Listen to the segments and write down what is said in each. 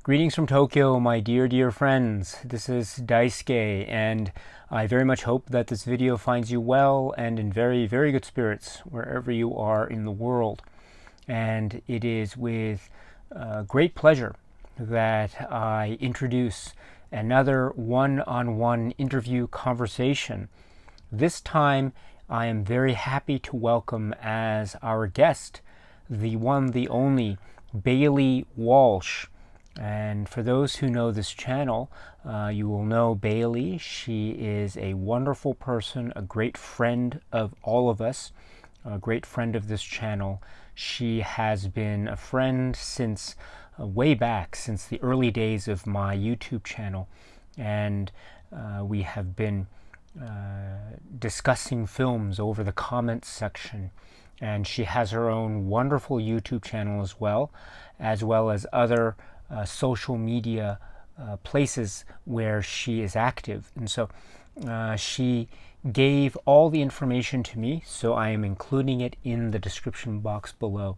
Greetings from Tokyo, my dear friends. This is Daisuke, and I very much hope that this video finds you well and in very good spirits wherever you are in the world. And it is with great pleasure that I introduce another one-on-one interview conversation. This time, I am very happy to welcome as our guest the one, the only, Bailee Walsh. And for those who know this channel, you will know Bailee. She is a wonderful person, a great friend of all of us, a great friend of this channel. She has been a friend since way back, since the early days of my YouTube channel. And we have been discussing films over the comments section. And she has her own wonderful YouTube channel as well as other social media places where she is active. And so she gave all the information to me, so I am including it in the description box below.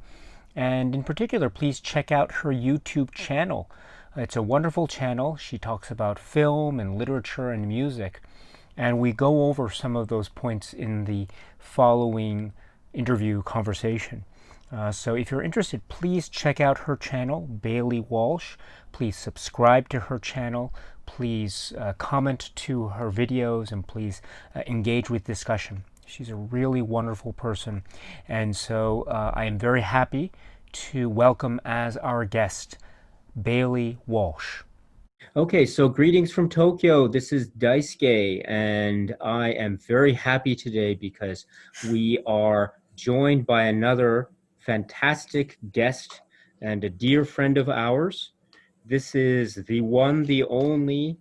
And in particular, please check out her YouTube channel. It's a wonderful channel. She talks about film and literature and music. And we go over some of those points in the following interview conversation. So if you're interested, please check out her channel, Bailee Walsh. Please subscribe to her channel. Please comment to her videos, and please engage with discussion. She's a really wonderful person. And so I am very happy to welcome as our guest, Bailee Walsh. Okay, so greetings from Tokyo. This is Daisuke, and I am very happy today because we are joined by another fantastic guest and a dear friend of ours. This is the one, the only,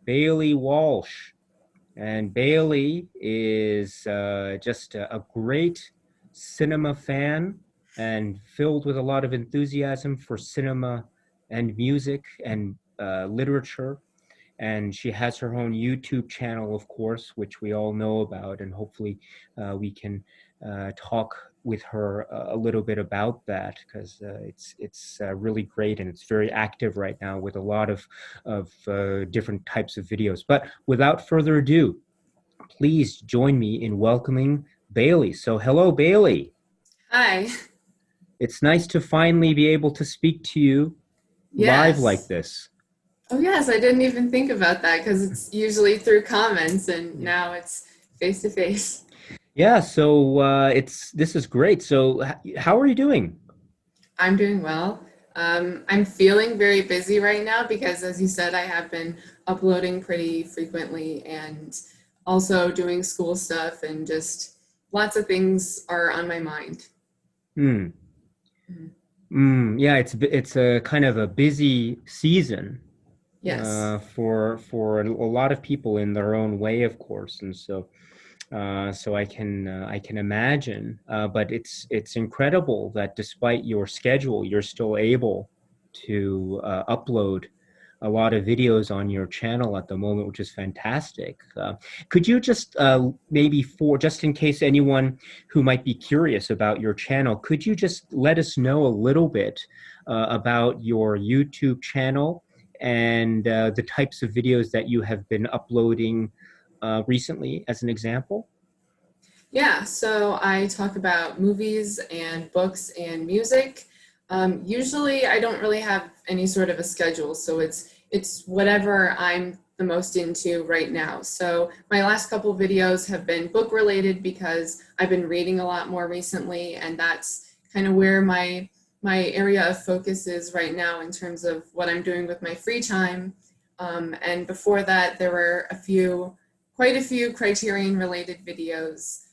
Bailee Walsh. And Bailee is just a great cinema fan and filled with a lot of enthusiasm for cinema and music and literature. And she has her own YouTube channel, of course, which we all know about, and hopefully we can talk with her a little bit about that, because it's really great, and it's very active right now with a lot of different types of videos. But without further ado, please join me in welcoming Bailee. So hello, Bailee. Hi. It's nice to finally be able to speak to you live like Yes. this. Oh, yes. I didn't even think about that because it's usually through comments and now it's face to face. Yeah, so this is great. So how are you doing? I'm doing well. I'm feeling very busy right now because, as you said, I have been uploading pretty frequently and also doing school stuff, and just lots of things are on my mind. Hmm. Mhm. Yeah, it's a kind of a busy season Yes. for a lot of people in their own way, of course, and so I can imagine. But it's incredible that despite your schedule, you're still able to upload a lot of videos on your channel at the moment, which is fantastic. Could you just maybe, for just in case anyone who might be curious about your channel, could you just let us know a little bit about your YouTube channel and the types of videos that you have been uploading recently, as an example? Yeah, so I talk about movies and books and music. Usually, I don't really have any sort of a schedule, so it's whatever I'm the most into right now. So my last couple videos have been book related because I've been reading a lot more recently, and that's kind of where my area of focus is right now in terms of what I'm doing with my free time. And before that, there were quite a few Criterion related videos.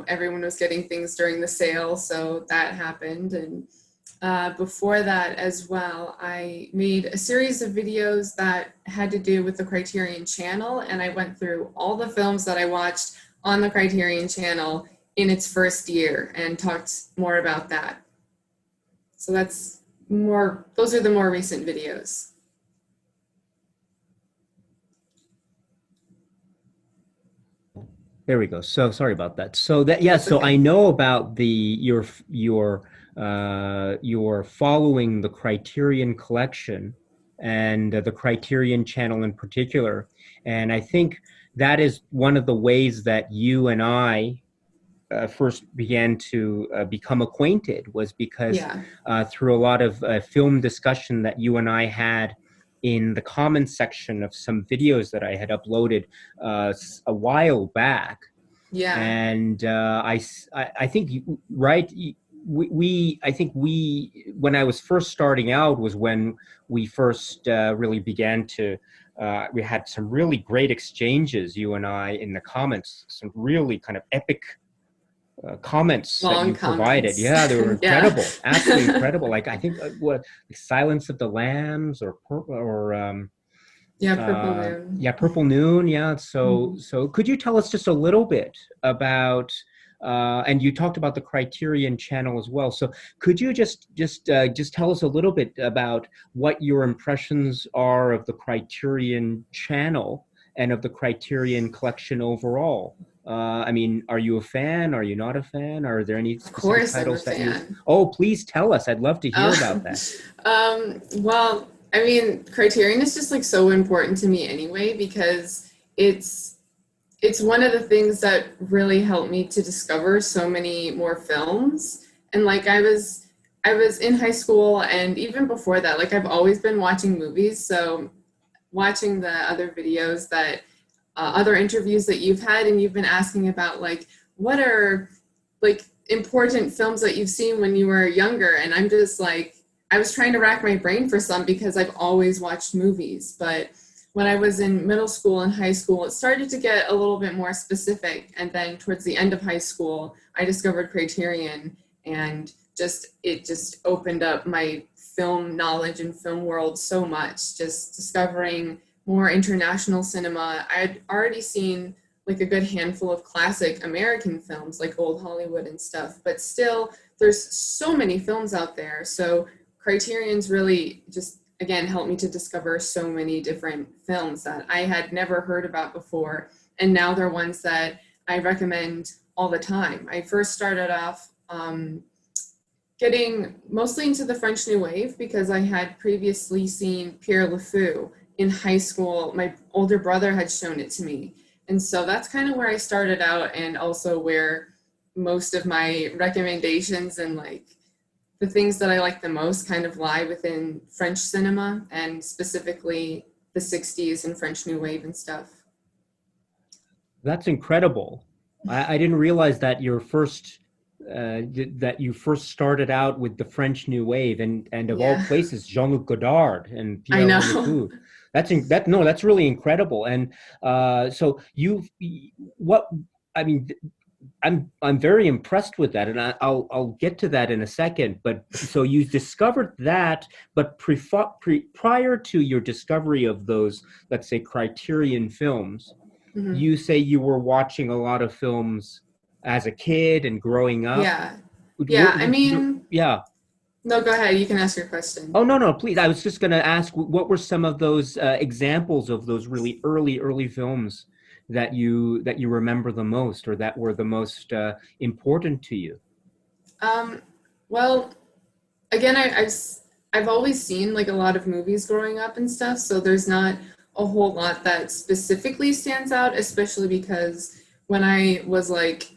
Everyone was getting things during the sale, so that happened. And before that as well, I made a series of videos that had to do with the Criterion channel, and I went through all the films that I watched on the Criterion channel in its first year and talked more about that. So those are the more recent videos. There we go. So sorry about that. So that, yeah, That's so I okay. know about your following the Criterion Collection. and the Criterion channel in particular. And I think that is one of the ways that you and I first began to become acquainted, was because Yeah. through a lot of film discussion that you and I had in the comments section of some videos that I had uploaded a while back. Yeah. And I think right, I think when I was first starting out was when we first really began to we had some really great exchanges, you and I, in the comments, some really kind of epic comments that Long you provided. comments. Yeah, they were Yeah. incredible, absolutely incredible. Like I think what, like Silence of the Lambs, or Yeah, Purple Moon. yeah, Purple Noon. Yeah. Mhm. So could you tell us just a little bit about, and you talked about the Criterion channel as well. So could you just tell us a little bit about what your impressions are of the Criterion channel and of the Criterion Collection overall? I mean, are you a fan? Are you not a fan? Are there any Of specific course, I'm a titles that you? fan. Oh, please tell us. I'd love to hear about Um, that. well, I mean, Criterion is just like so important to me anyway because it's it's one of the things that really helped me to discover so many more films. And like I was in high school and even before that, like I've always been watching movies. So watching the other videos that other interviews that you've had and you've been asking about like what are like important films that you've seen when you were younger, and I'm just like I was trying to rack my brain for some because I've always watched movies, but when I was in middle school and high school it started to get a little bit more specific, and then towards the end of high school I discovered Criterion, and just it just opened up my film knowledge and film world so much, just discovering more international cinema. I had already seen like a good handful of classic American films like old Hollywood and stuff, but still there's so many films out there. So Criterion's really just again helped me to discover so many different films that I had never heard about before, and now they're ones that I recommend all the time. I first started off getting mostly into the French New Wave because I had previously seen Pierre Le Fou in high school. My older brother had shown it to me. And so that's kind of where I started out, and also where most of my recommendations and like the things that I like the most kind of lie within French cinema, and specifically the 60s and French New Wave and stuff. That's incredible. I didn't realize that that you first started out with the French New Wave, and of all Yeah, places, Jean-Luc Godard and I Pierre Le know. Fou. That's really incredible. And so what I mean, I'm very impressed with that, and I'll get to that in a second. But so you discovered that, but prior to your discovery of those, let's say, Criterion films, Mhm. you say you were watching a lot of films as a kid and growing up. Yeah. Yeah, I mean, Yeah. no, go ahead. You can ask your Oh, question. no, no, please. I was just going to ask, what were some of those examples of those really early films that you remember the most, or that were the most important to you? Um, well, again, I've always seen like a lot of movies growing up and stuff, so there's not a whole lot that specifically stands out, especially because when I was like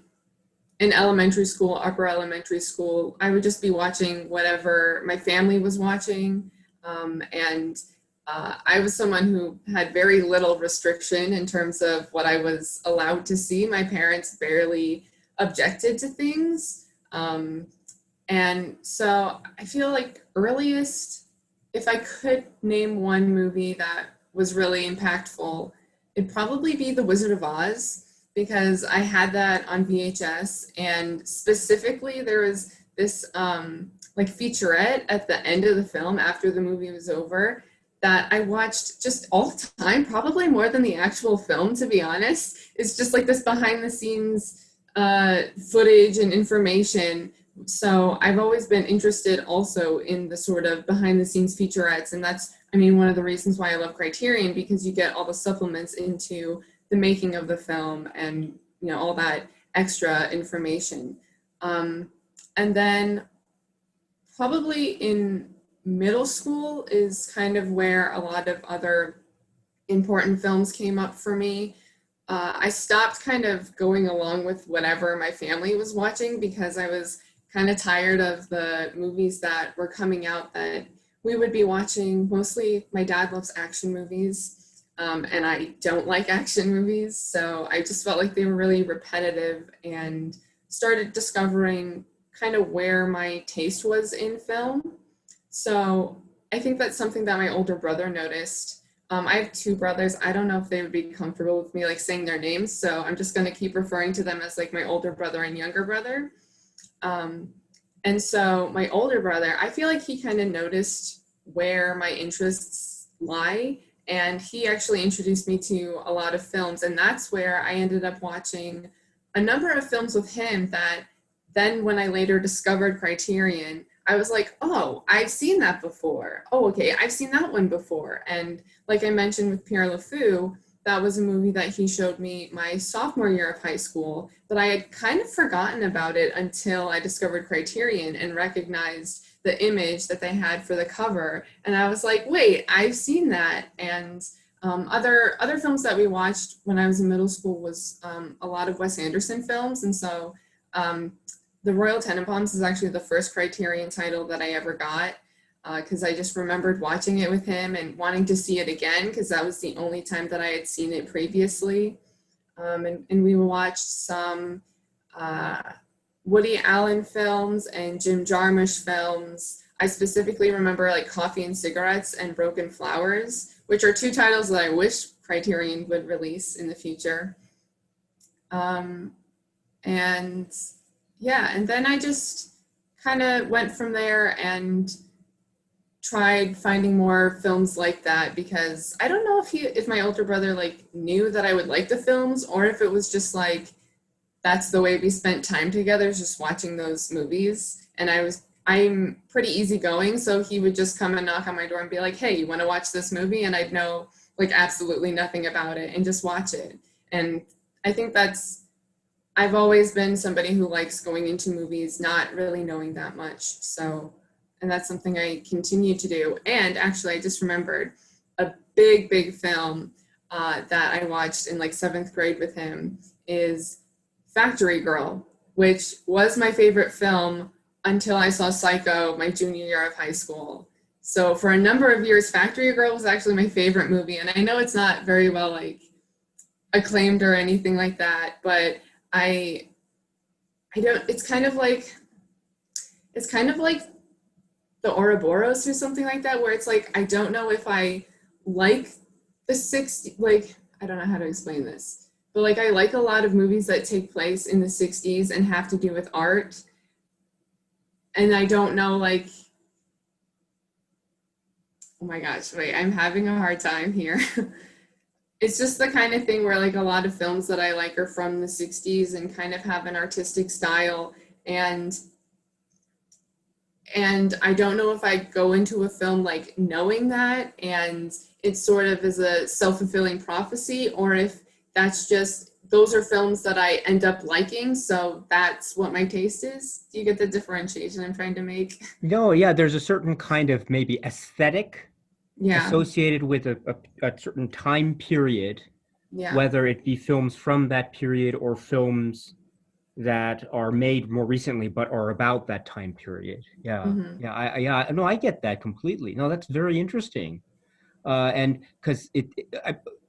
in elementary school, upper elementary school, I would just be watching whatever my family was watching. And I was someone who had very little restriction in terms of what I was allowed to see. My parents barely objected to things. And so I feel like earliest, if I could name one movie that was really impactful, it'd probably be The Wizard of Oz, because I had that on VHS, and specifically there was this like featurette at the end of the film after the movie was over that I watched just all the time, probably more than the actual film, to be honest. It's just like this behind the scenes footage and information. So I've always been interested also in the sort of behind the scenes featurettes, and that's, I mean, one of the reasons why I love Criterion, because you get all the supplements into the making of the film, and all that extra information. And then probably in middle school is kind of where a lot of other important films came up for me. I stopped kind of going along with whatever my family was watching because I was kind of tired of the movies that were coming out that we would be watching. Mostly my dad loves action movies, and I don't like action movies. So I just felt like they were really repetitive and started discovering kind of where my taste was in film. So I think that's something that my older brother noticed. I have two brothers. I don't know if they would be comfortable with me like saying their names, so I'm just going to keep referring to them as like my older brother and younger brother. And so my older brother, I feel like he kind of noticed where my interests lie, and he actually introduced me to a lot of films, and that's where I ended up watching a number of films with him that then when I later discovered Criterion, I was like, oh, I've seen that before. Oh, okay, I've seen that one before. And like I mentioned with Pierre LeFou, that was a movie that he showed me my sophomore year of high school, but I had kind of forgotten about it until I discovered Criterion and recognized the image that they had for the cover. And I was like, wait, I've seen that. And other films that we watched when I was in middle school was a lot of Wes Anderson films. And so The Royal Tenenbaums is actually the first Criterion title that I ever got, because I just remembered watching it with him and wanting to see it again because that was the only time that I had seen it previously. And we watched some Woody Allen films and Jim Jarmusch films. I specifically remember like Coffee and Cigarettes and Broken Flowers, which are two titles that I wish Criterion would release in the future. And yeah, and then I just kind of went from there and tried finding more films like that because I don't know if my older brother like knew that I would like the films or if it was just like that's the way we spent time together, just watching those movies. And I'm pretty easygoing, so he would just come and knock on my door and be like, hey, you want to watch this movie? And I'd know like absolutely nothing about it and just watch it. And I think I've always been somebody who likes going into movies not really knowing that much. So, and that's something I continue to do. And actually, I just remembered a big film that I watched in like 7th grade with him is Factory Girl, which was my favorite film until I saw Psycho my junior year of high school. So for a number of years, Factory Girl was actually my favorite movie. And I know it's not very well like acclaimed or anything like that, but I don't, it's kind of like the Ouroboros or something like that, where it's like, I don't know if I like the 60s, like, I don't know how to explain this, but like, I like a lot of movies that take place in the 60s and have to do with art. And I don't know, like, oh my gosh, wait, I'm having a hard time here. It's just the kind of thing where like a lot of films that I like are from the 60s and kind of have an artistic style. And I don't know if I go into a film like knowing that and it sort of is a self-fulfilling prophecy, or if that's just, those are films that I end up liking. So that's what my taste is. Do you get the differentiation I'm trying to make? No, yeah, there's a certain kind of maybe aesthetic Yeah. associated with a certain time period, Yeah. whether it be films from that period or films that are made more recently but are about that time period. Yeah, Mm-hmm. yeah, no, I get that completely. No, that's very interesting. And because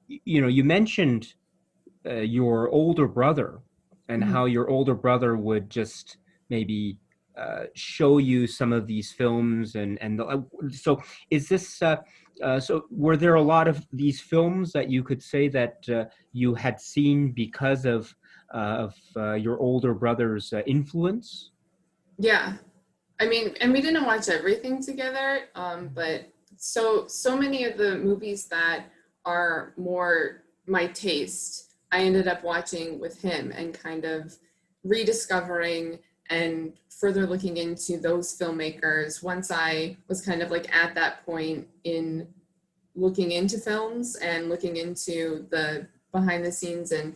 you mentioned your older brother and Mm-hmm. how your older brother would just maybe show you some of these films so is this so were there a lot of these films that you could say that you had seen because of your older brother's influence? Yeah. I mean, and we didn't watch everything together, but so many of the movies that are more my taste, I ended up watching with him and kind of rediscovering and further looking into those filmmakers once I was kind of like at that point in looking into films and looking into the behind the scenes and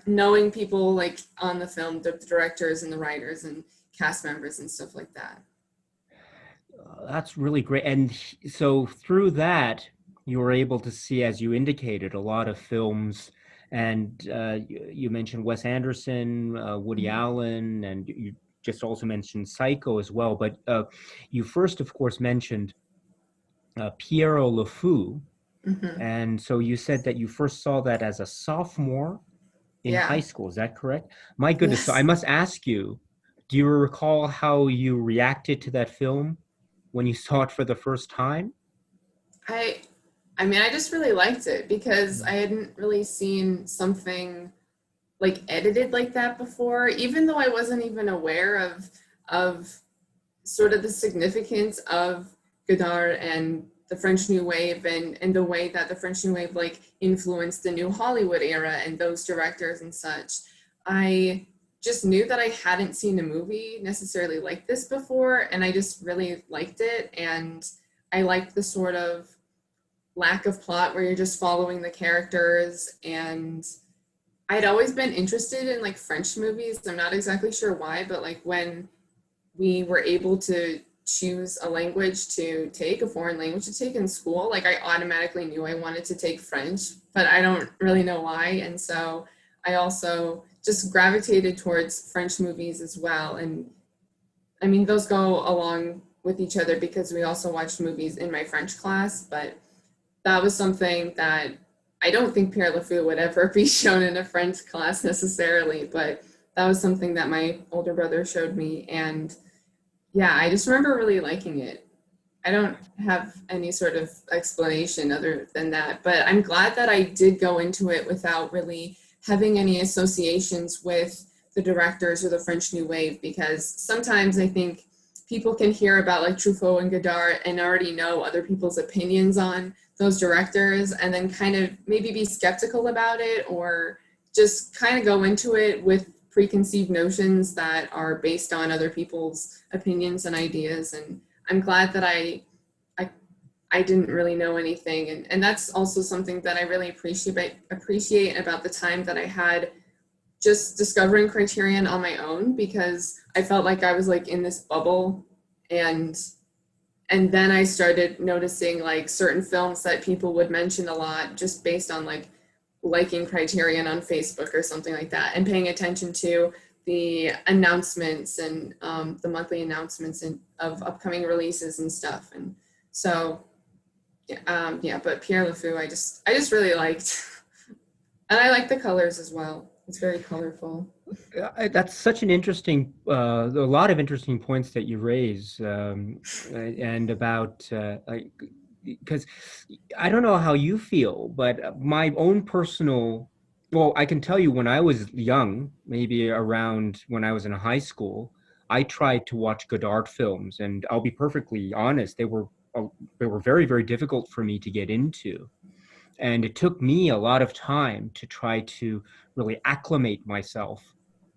knowing people like on the film, the directors and the writers and cast members and stuff like that. That's really great. And so through that, you were able to see, as you indicated, a lot of films. And you mentioned Wes Anderson, Woody Mhm. Allen, and you just also mentioned Psycho as well. But you first, of course, mentioned Piero Le Fou. Mhm. And so you said that you first saw that as a sophomore in high Yeah. school. Is that correct? My goodness. So I Yes. must ask you, do you recall how you reacted to that film when you saw it for the first time? I I mean, I just really liked it because I hadn't really seen something like edited like that before, even though I wasn't even aware of sort of the significance of Godard and the French New Wave and the way that the French New Wave like influenced the new Hollywood era and those directors and such. I just knew that I hadn't seen a movie necessarily like this before, and I just really liked it. And I liked the sort of lack of plot where you're just following the characters. And I'd always been interested in like French movies. I'm not exactly sure why, but like when we were able to choose a language to take, a foreign language to take in school, like I automatically knew I wanted to take French, but I don't really know why. And so I also just gravitated towards French movies as well. And I mean, those go along with each other because we also watched movies in my French class, but that was something that I don't think Pierre LeFou would ever be shown in a French class necessarily, but that was something that my older brother showed me. And yeah, I just remember really liking it. I don't have any sort of explanation other than that, but I'm glad that I did go into it without really having any associations with the directors or the French New Wave, because sometimes I think people can hear about like Truffaut and Godard and already know other people's opinions on those directors and then kind of maybe be skeptical about it or just kind of go into it with preconceived notions that are based on other people's opinions and ideas. And I'm glad that I I didn't really know anything, and that's also something that I really appreciate about the time that I had just discovering Criterion on my own, because I felt like I was like in this bubble. And and then I started noticing like certain films that people would mention a lot just based on like liking Criterion on Facebook or something like that, and paying attention to the announcements and the monthly announcements of upcoming releases and stuff. And so yeah, yeah. But Pierre LeFou, I just really liked, and I like the colors as well. It's very colorful. That's such an interesting, a lot of interesting points that you raise, and about like, because I don't know how you feel, but my own personal, well, I can tell you when I was young, maybe around when I was in high school, I tried to watch Godard films, and I'll be perfectly honest, they were very, very difficult for me to get into. And it took me a lot of time to try to really acclimate myself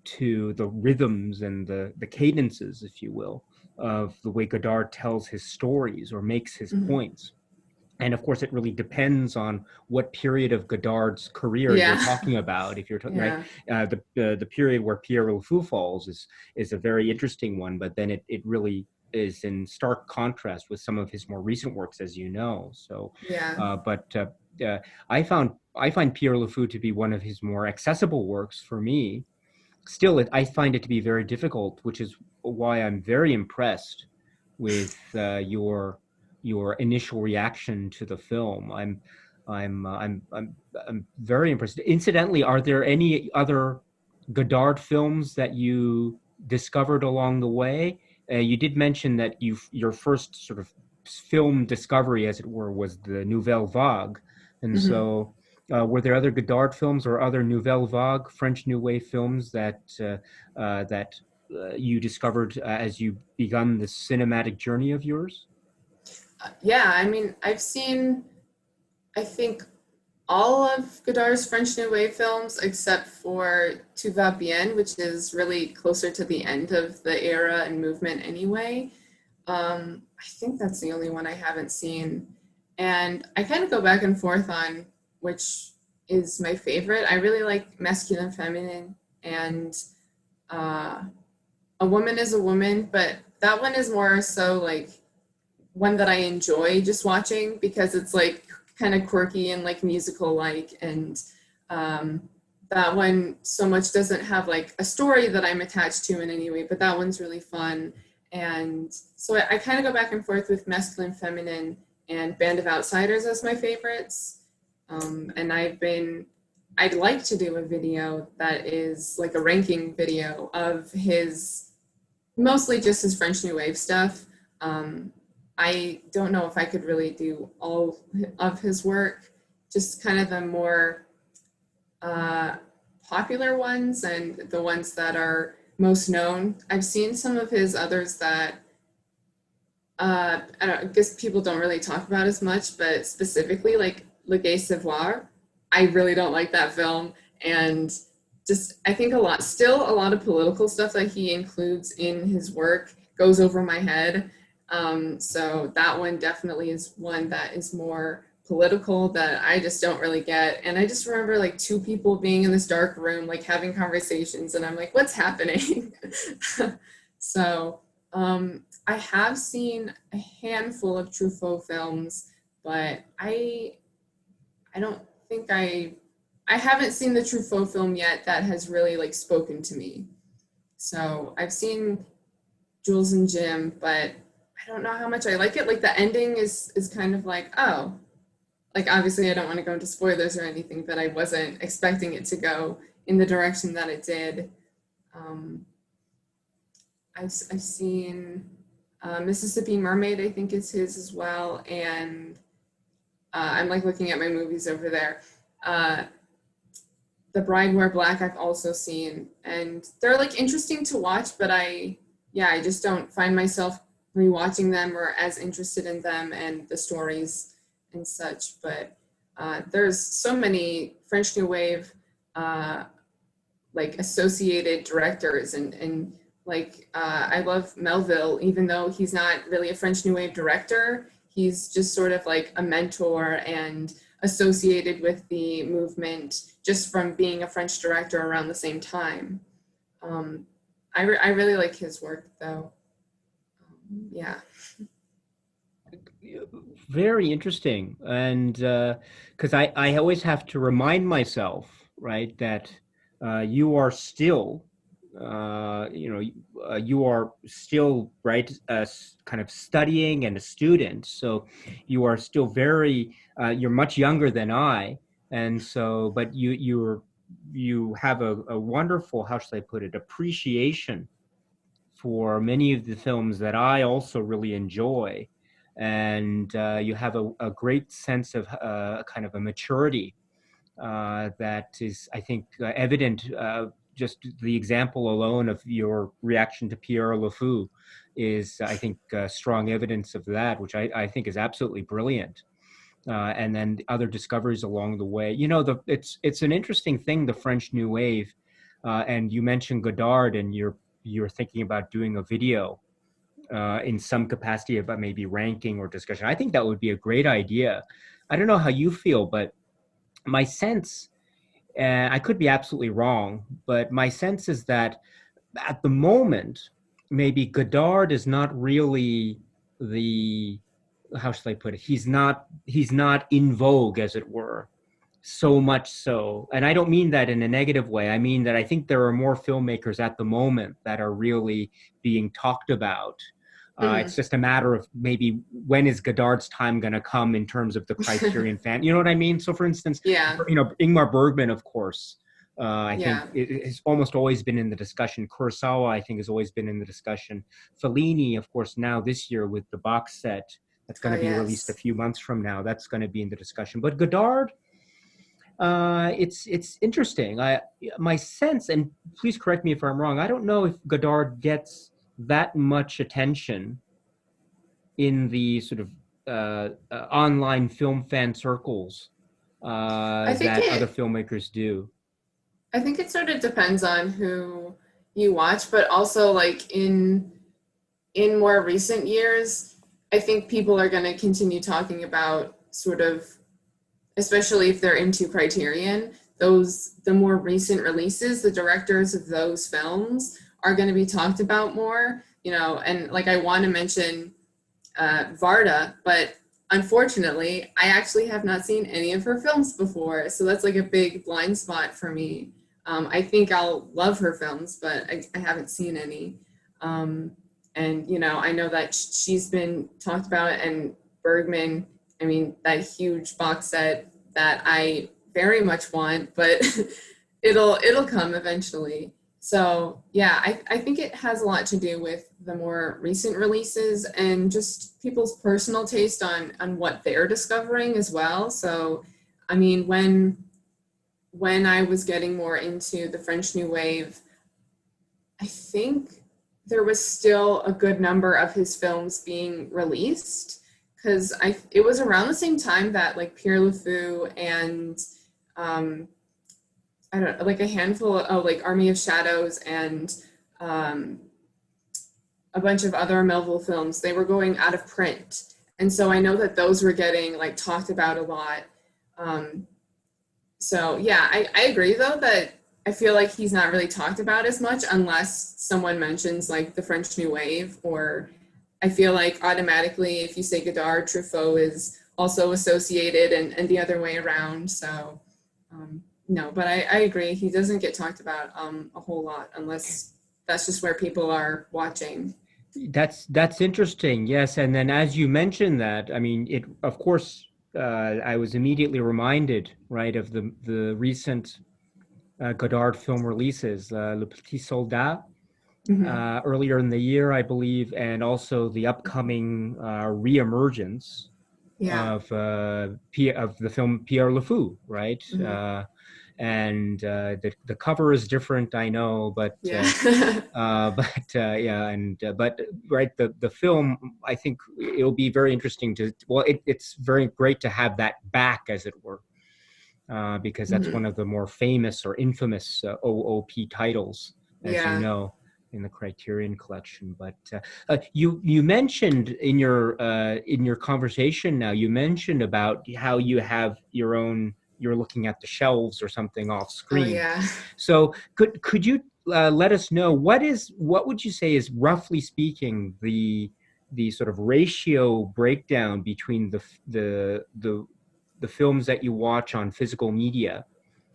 to the rhythms and the cadences, if you will, of the way Godard tells his stories or makes his Mhm. points. And of course, it really depends on what period of Godard's career you're Yeah. talking about. If you're talking right, Yeah. the period where Pierre Le Fou falls is a very interesting one, but then it really is in stark contrast with some of his more recent works, as you know. So, Yeah. but uh, I find Pierre Le Fou to be one of his more accessible works for me. Still, I find it to be very difficult, which is why I'm very impressed with your initial reaction to the film. I'm very impressed. Incidentally, are there any other Godard films that you discovered along the way? You did mention that your first sort of film discovery, as it were, was the Nouvelle Vague, and Mhm. so were there other Godard films or other Nouvelle Vague French New Wave films that you discovered as you begun this cinematic journey of yours? Yeah, I mean, I've seen, I think, all of Godard's French New Wave films except for Tout va bien, which is really closer to the end of the era and movement anyway. I think that's the only one I haven't seen. And I kind of go back and forth on which is my favorite. I really like Masculine Feminine and uh, A Woman is a Woman, but that one is more so like one that I enjoy just watching because it's like kind of quirky and like musical like, and that one so much doesn't have like a story that I'm attached to in any way, but that one's really fun. And so I kind of go back and forth with Masculine, Feminine, and Band of Outsiders as my favorites. And I'd like to do a video that is like a ranking video of his, mostly just his French New Wave stuff. I don't know if I could really do all of his work, just kind of the more popular ones and the ones that are most known. I've seen some of his others that I guess people don't really talk about as much, but specifically like Le Gai Savoir, I really don't like that film. And just, I think a lot of political stuff that he includes in his work goes over my head. So that one definitely is one that is more political that I just don't really get. And I just remember like two people being in this dark room, like having conversations, and I'm like, what's happening? So I have seen a handful of Truffaut films, but I don't think I haven't seen the Truffaut film yet that has really like spoken to me. So I've seen Jules and Jim, but I don't know how much I like it. Like the ending is kind of like, oh, like obviously I don't want to go into spoilers or anything, but I wasn't expecting it to go in the direction that it did. I've seen Mississippi Mermaid, I think is his as well. And I'm like looking at my movies over there. The Bride Wore Black I've also seen, and they're like interesting to watch, but I just don't find myself rewatching them or as interested in them and the stories and such. But there's so many French New Wave like associated directors and like I love Melville, even though he's not really a French New Wave director. He's just sort of like a mentor and associated with the movement just from being a French director around the same time. I really like his work though. Yeah. Very interesting. And because I always have to remind myself, right, that you are still, you are still, right, kind of studying and a student. So you are still very, you're much younger than I. And so, but you have a wonderful, how should I put it, appreciation for many of the films that I also really enjoy. And you have a great sense of kind of a maturity that is, I think, evident. Just the example alone of your reaction to Pierre Le Fou is, I think, strong evidence of that, which I think is absolutely brilliant. And then other discoveries along the way. You know, it's an interesting thing, the French New Wave. And you mentioned Godard, and you're thinking about doing a video in some capacity about maybe ranking or discussion. I think that would be a great idea. I don't know how you feel, but my sense, and I could be absolutely wrong, but my sense is that at the moment, maybe Godard is not really the, how should I put it? He's not in vogue, as it were, so much so. And I don't mean that in a negative way. I mean that I think there are more filmmakers at the moment that are really being talked about. It's just a matter of maybe when is Godard's time going to come in terms of the Criterion fan. You know what I mean? So, for instance, Ingmar Bergman, of course, I think it has almost always been in the discussion. Kurosawa, I think, has always been in the discussion. Fellini, of course, now this year with the box set that's going to be released a few months from now, that's going to be in the discussion. But Godard, it's interesting. My sense, and please correct me if I'm wrong, I don't know if Godard gets that much attention in the sort of online film fan circles that other filmmakers do. I think it sort of depends on who you watch, but also like in more recent years, I think people are going to continue talking about sort of, especially if they're into Criterion, the more recent releases, the directors of those films are going to be talked about more, you know. And like I want to mention Varda, but unfortunately, I actually have not seen any of her films before, so that's like a big blind spot for me. I think I'll love her films, but I haven't seen any. And, you know, I know that she's been talked about, and Bergman, I mean, that huge box set that I very much want, but it'll come eventually. So yeah, I think it has a lot to do with the more recent releases and just people's personal taste on what they're discovering as well. So I mean, when I was getting more into the French New Wave, I think there was still a good number of his films being released, because it was around the same time that like Pierre Le Fou and I don't know, like a handful of like Army of Shadows and a bunch of other Melville films, they were going out of print. And so I know that those were getting like talked about a lot. So yeah, I agree though that I feel like he's not really talked about as much unless someone mentions like the French New Wave, or I feel like automatically if you say Godard, Truffaut is also associated, and the other way around. So no, but I agree. He doesn't get talked about a whole lot unless that's just where people are watching. That's interesting. Yes, and then as you mentioned that, I mean, it of course, I was immediately reminded, right, of the recent Godard film releases, Le Petit Soldat, Mm-hmm. earlier in the year, I believe, and also the upcoming reemergence Yeah. of the film Pierre Le Fou, right? Mm-hmm. And the cover is different, I know, but Yeah. yeah, and but right, the film, I think it'll be very interesting to. Well, it's very great to have that back, as it were, because that's Mm-hmm. one of the more famous or infamous OOP titles, as you Yeah. know, in the Criterion Collection. But you mentioned in your conversation now, you mentioned about how you have your own. You're looking at the shelves or something off Oh screen. yeah. So could you let us know what would you say is, roughly speaking, the sort of ratio breakdown between the films that you watch on physical media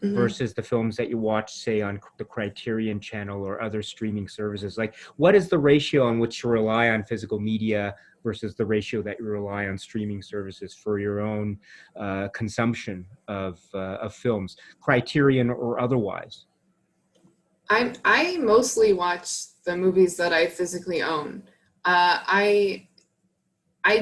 Mm-hmm. versus the films that you watch, say, on the Criterion Channel or other streaming services? Like, what is the ratio on which you rely on physical media versus the ratio that you rely on streaming services for your own consumption of films, Criterion or otherwise? I mostly watch the movies that I physically own. I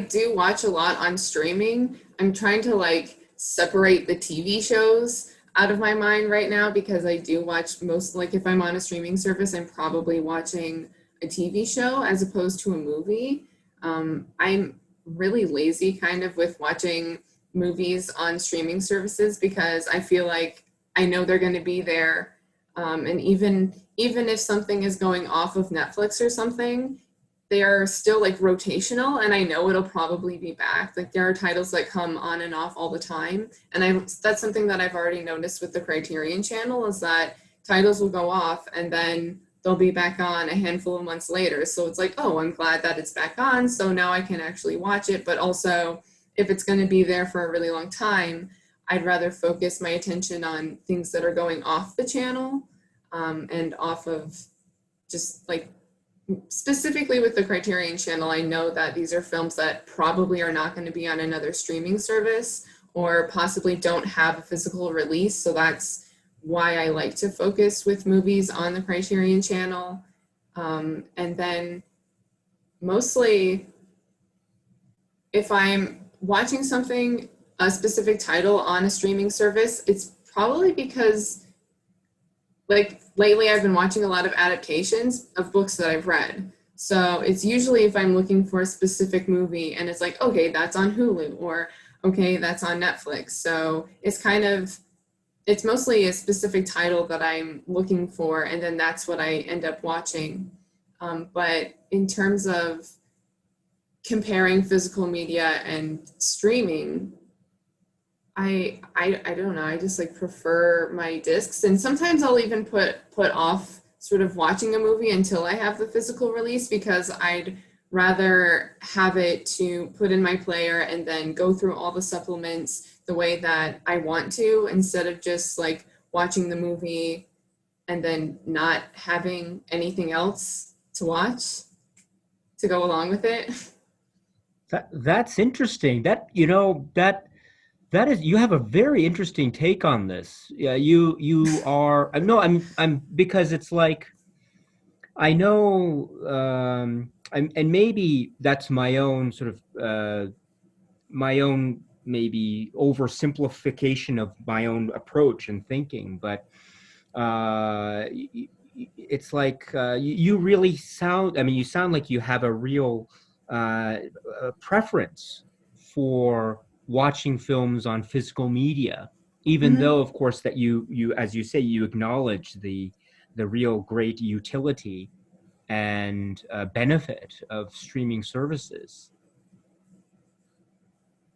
do watch a lot on streaming. I'm trying to like separate the TV shows out of my mind right now, because I do watch most, like if I'm on a streaming service, I'm probably watching a TV show as opposed to a movie. I'm really lazy kind of with watching movies on streaming services, because I feel like I know they're going to be there. And even if something is going off of Netflix or something, they are still like rotational, and I know it'll probably be back. Like there are titles that come on and off all the time, and that's something that I've already noticed with the Criterion channel, is that titles will go off and then they'll be back on a handful of months later. So it's like, oh, I'm glad that it's back on, so now I can actually watch it. But also, if it's going to be there for a really long time, I'd rather focus my attention on things that are going off the channel, and off of just like, specifically with the Criterion channel, I know that these are films that probably are not going to be on another streaming service, or possibly don't have a physical release. So that's why I like to focus with movies on the Criterion channel. And then mostly, if I'm watching something, a specific title on a streaming service, it's probably because like lately I've been watching a lot of adaptations of books that I've read. So it's usually if I'm looking for a specific movie and it's like, okay, that's on Hulu, or okay, that's on Netflix. So it's mostly a specific title that I'm looking for, and then that's what I end up watching. But in terms of comparing physical media and streaming, I don't know. I just like prefer my discs, and sometimes I'll even put off sort of watching a movie until I have the physical release, because I'd rather have it to put in my player and then go through all the supplements the way that I want to, instead of just like watching the movie and then not having anything else to watch to go along with it. That's interesting. That is, you have a very interesting take on this. Yeah, you are no, I'm because it's like I know, and maybe that's my own sort of my own maybe oversimplification of my own approach and thinking, but it's like you really sound. I mean, you sound like you have a real preference for watching films on physical media, even Hmm. though, of course, that you as you say, you acknowledge the real great utility and benefit of streaming services.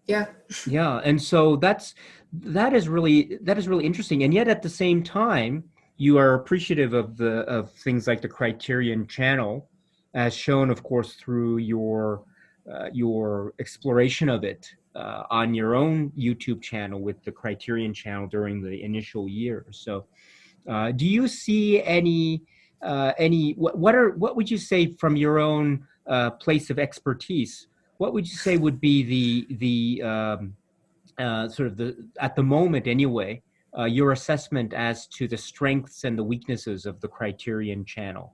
Yeah. Yeah, and so that is really interesting, and yet at the same time, you are appreciative of the of things like the Criterion Channel, as shown, of course, through your exploration of it on your own YouTube channel with the Criterion Channel during the initial years. So, do you see any what would you say from your own place of expertise? What would you say would be the sort of the at the moment anyway, your assessment as to the strengths and the weaknesses of the Criterion Channel?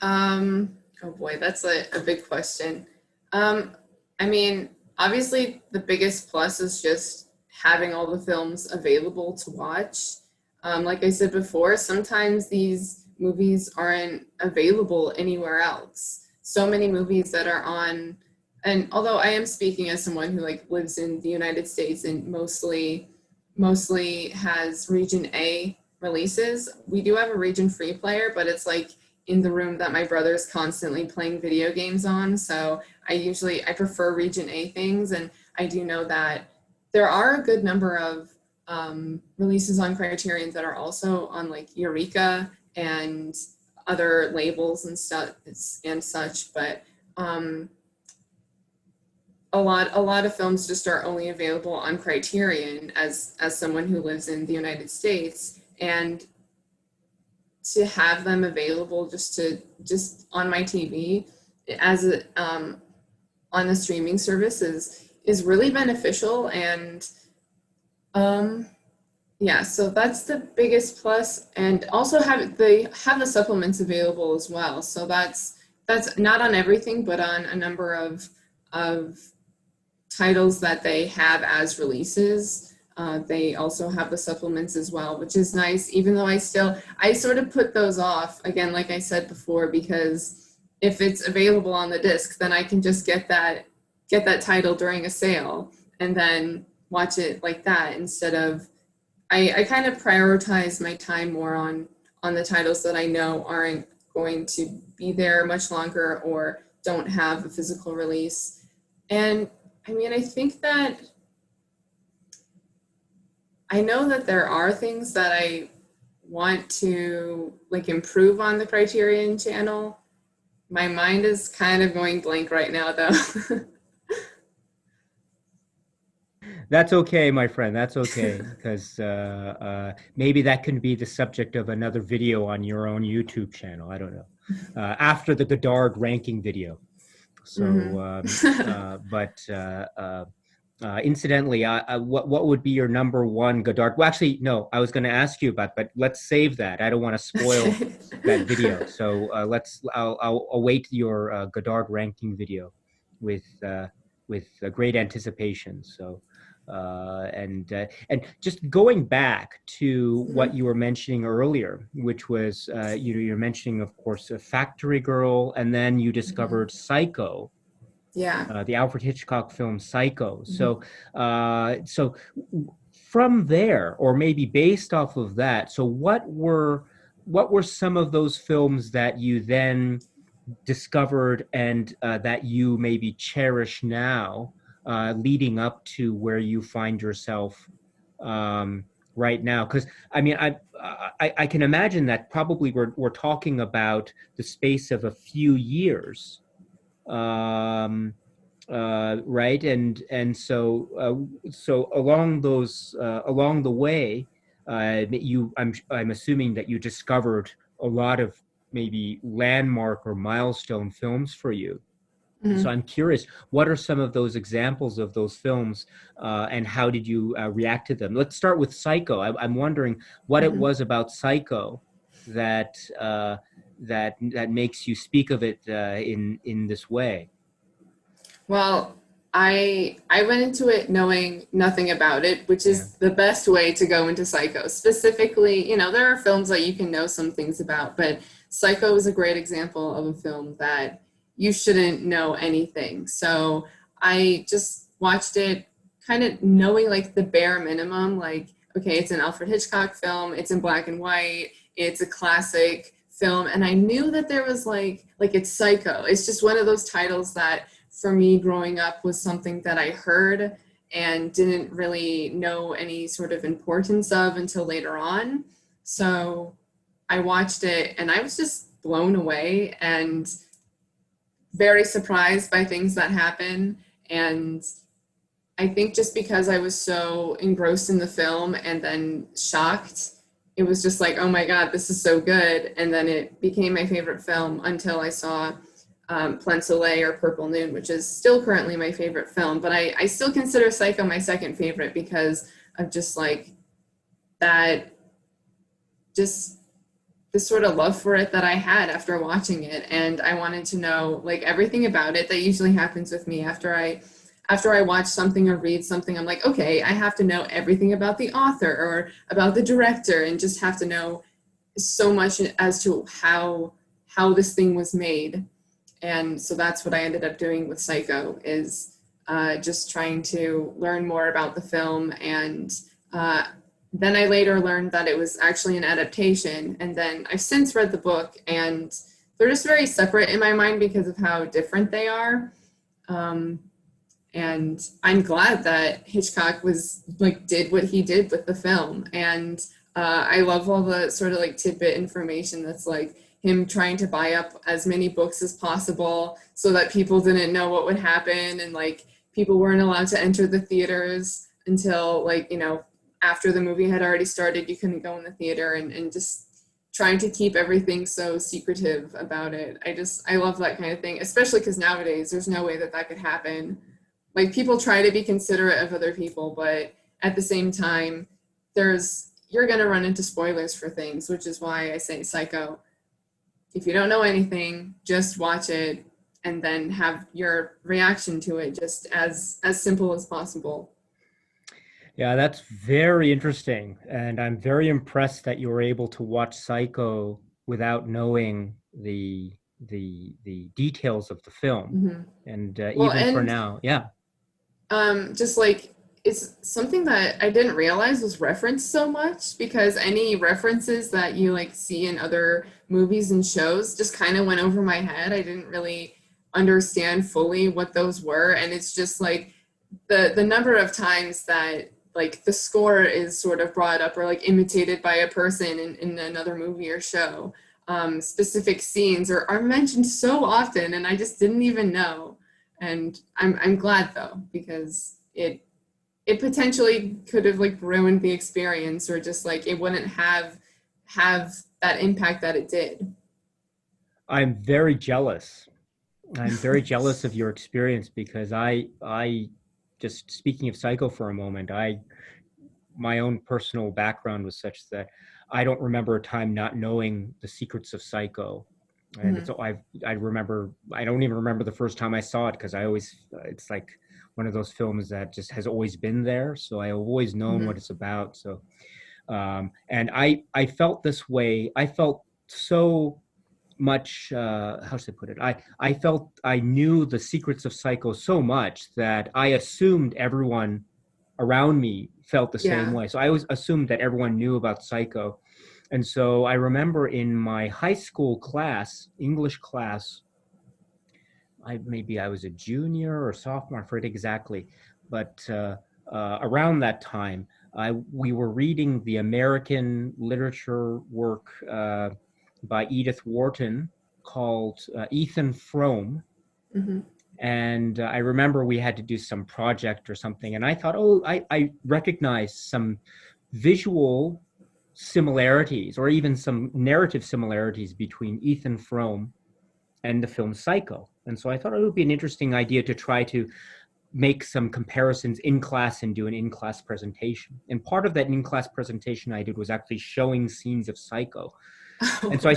Oh boy, that's a big question. Um, I mean, obviously, the biggest plus is just having all the films available to watch. Like I said before, sometimes these movies aren't available anywhere else. So many movies that are on, and although I am speaking as someone who like lives in the United States and mostly has region A releases, we do have a region free player, but it's like in the room that my brother's constantly playing video games on. So I prefer region A things, and I do know that there are a good number of releases on Criterion that are also on like Eureka and other labels and stuff and such. But um, a lot of films just are only available on Criterion as someone who lives in the United States, and to have them available just on my TV as a on the streaming service is really beneficial. And um yeah, so that's the biggest plus. And also have the supplements available as well, so that's not on everything, but on a number of titles that they have as releases. They also have the supplements as well, which is nice, even though I sort of put those off, again, like I said before, because if it's available on the disc, then I can just get that title during a sale and then watch it like that, instead of I kind of prioritize my time more on the titles that I know aren't going to be there much longer or don't have a physical release. And I mean, I think that I know that there are things that I want to like improve on the Criterion channel. My mind is kind of going blank right now, though. That's okay, my friend. That's okay, because maybe that can be the subject of another video on your own YouTube channel. I don't know. After the Godard ranking video. So, Hmm. incidentally, what would be your number one Godard? Well, actually, no, I was going to ask you about, but let's save that. I don't want to spoil Okay. that video. So I'll await your Godard ranking video with great anticipation. So. And just going back to what Mhm. you were mentioning earlier, which was you're mentioning, of course, a Factory Girl, and then you Mhm. discovered Psycho, Yeah. the Alfred Hitchcock film Psycho. Mhm. So from there, or maybe based off of that, so what were some of those films that you then discovered and that you maybe cherish now, leading up to where you find yourself? right now? Because I mean, I can imagine that probably we're talking about the space of a few years, right? And so along the way, I'm assuming that you discovered a lot of maybe landmark or milestone films for you. So Mhm. I'm curious, what are some of those examples of those films, and how did you react to them? Let's start with Psycho. I'm wondering what it Mhm. was about Psycho that that makes you speak of it in this way. Well, I went into it knowing nothing about it, which Yeah. is the best way to go into Psycho. Specifically, there are films that you can know some things about, but Psycho is a great example of a film that you shouldn't know anything. So I just watched it kind of knowing like the bare minimum, like, okay, it's an Alfred Hitchcock film, it's in black and white, it's a classic film, and I knew that there was like it's Psycho. It's just one of those titles that for me growing up was something that I heard and didn't really know any sort of importance of until later on. So I watched it and I was just blown away and very surprised by things that happen. And I think just because I was so engrossed in the film and then shocked, it was just like, oh my God, this is so good. And then it became my favorite film until I saw Plein Soleil or Purple Noon, which is still currently my favorite film. But I still consider Psycho my second favorite because of just like that, just the sort of love for it that I had after watching it. And I wanted to know like everything about it. That usually happens with me after I watch something or read something. I'm like, okay, I have to know everything about the author or about the director and just have to know so much as to how this thing was made. And so that's what I ended up doing with Psycho is just trying to learn more about the film. And uh, then I later learned that it was actually an adaptation. And then I've since read the book, and they're just very separate in my mind because of how different they are. Um, and I'm glad that Hitchcock was like did what he did with the film. And I love all the sort of like tidbit information that's like him trying to buy up as many books as possible so that people didn't know what would happen, and like people weren't allowed to enter the theaters until like after the movie had already started. You couldn't go in the theater, and just trying to keep everything so secretive about it. I love that kind of thing, especially because nowadays there's no way that that could happen. Like people try to be considerate of other people, but at the same time you're going to run into spoilers for things, which is why I say Psycho, if you don't know anything, just watch it and then have your reaction to it just as simple as possible. Yeah, that's very interesting, and I'm very impressed that you were able to watch Psycho without knowing the details of the film. Hmm. And Well, even for and now, yeah. just like it's something that I didn't realize was referenced so much, because any references that you like see in other movies and shows just kind of went over my head. I didn't really understand fully what those were, and it's just like the number of times that like the score is sort of brought up or like imitated by a person in another movie or show. Specific scenes are mentioned so often, and I just didn't even know. And I'm glad though, because it potentially could have like ruined the experience, or just like it wouldn't have that impact that it did. I'm very jealous. I'm very jealous of your experience because I just speaking of Psycho for a moment, my own personal background was such that I don't remember a time not knowing the secrets of Psycho. And Mhm. I remember, I don't even remember the first time I saw it because I always, it's like one of those films that just has always been there. So I've always known what Mhm. it's about. So, and I felt this way. I felt so much, how should I put it? I felt I knew the secrets of Psycho so much that I assumed everyone around me felt the same Yeah. way. So I always assumed that everyone knew about Psycho. And so I remember in my high school class, English class, maybe I was a junior or sophomore, I forget exactly, but around that time, we were reading the American literature work by Edith Wharton called Ethan Frome. Mm-hmm. And I remember we had to do some project or something, and I thought, oh, I recognize some visual similarities or even some narrative similarities between Ethan Frome and the film Psycho. And so I thought it would be an interesting idea to try to make some comparisons in class and do an in-class presentation. And part of that in-class presentation I did was actually showing scenes of Psycho. And so I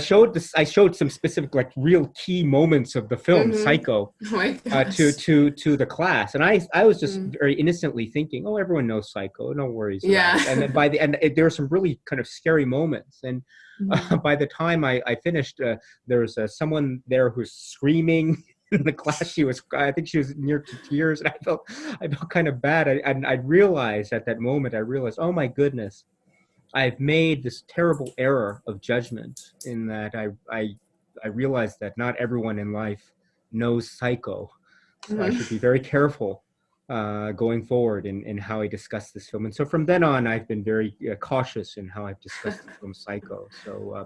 showed some specific, like, real key moments of the film Mm-hmm. Psycho Oh my gosh. to the class, and I was just Mm. very innocently thinking, oh, everyone knows Psycho, no worries Yeah. about it. And then by the end, there were some really kind of scary moments, and Mhm. by the time I finished, there was someone there who's screaming in the class. I think she was near to tears, and I felt kind of bad. I realized at that moment, oh my goodness, I've made this terrible error of judgment in that I realized that not everyone in life knows Psycho, so I Mhm. should be very careful going forward in how I discuss this film. And so from then on, I've been very cautious in how I've discussed the film Psycho. So,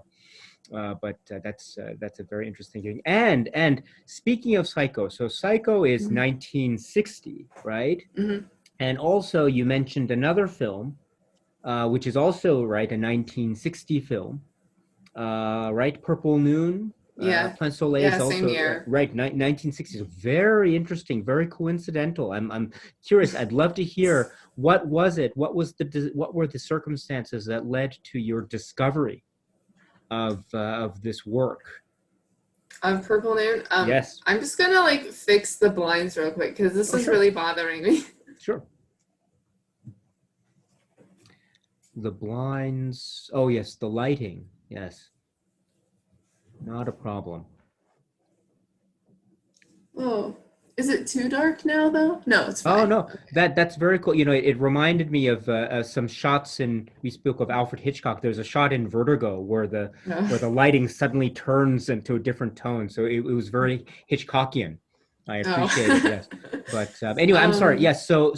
but that's a very interesting thing. And speaking of Psycho, so Psycho is Mhm. 1960, right? Mhm. And also you mentioned another film, which is also, right, a 1960 film, right? Purple Noon. Yeah. Plein Soleil Yeah, is same also year. right. 1960s, very interesting, very coincidental. I'm curious. I'd love to hear what was it. What were the circumstances that led to your discovery of this work? Of Purple Noon. Yes. I'm just gonna like fix the blinds real quick because this Oh, is sure, really bothering me. sure. The blinds. Oh, yes, the lighting. Yes, not a problem. Oh, is it too dark now though? No, it's Oh fine. no, that's very cool. You know, it reminded me of some shots in. We spoke of Alfred Hitchcock. There's a shot in Vertigo No. where the lighting suddenly turns into a different tone. So it was very Hitchcockian. I appreciate it. Oh. Yes, but anyway, I'm sorry. um, Yes, so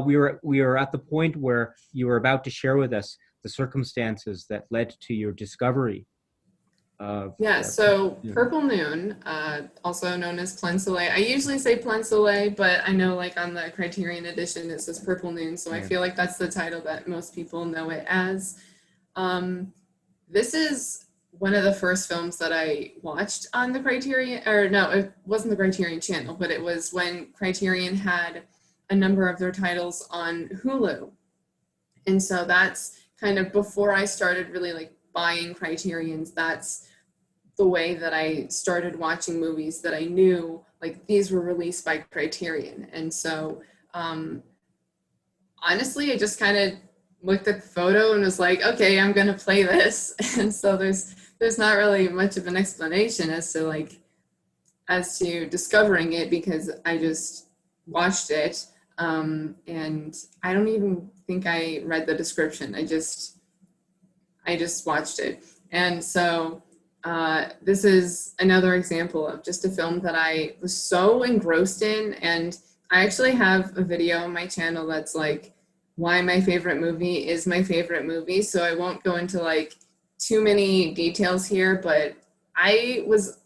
we were at the point where you were about to share with us the circumstances that led to your discovery of. yeah, so Yeah, Purple Noon, also known as Plein Soleil. I usually say Plein Soleil, but I know like on the Criterion edition it says Purple Noon, so I yeah. feel like that's the title that most people know it as. Um, this is one of the first films that I watched on the Criterion, or no, it wasn't the Criterion channel, but it was when Criterion had a number of their titles on Hulu. And so that's kind of before I started really like buying Criterions, that's the way that I started watching movies that I knew like these were released by Criterion. And so um, honestly, I just kind of looked at the photo and was like, okay, I'm gonna play this. And so there's not really much of an explanation as to discovering it because I just watched it. And I don't even think I read the description. I just watched it. And so this is another example of just a film that I was so engrossed in. And I actually have a video on my channel that's like why my favorite movie is my favorite movie. So I won't go into like too many details here, but I was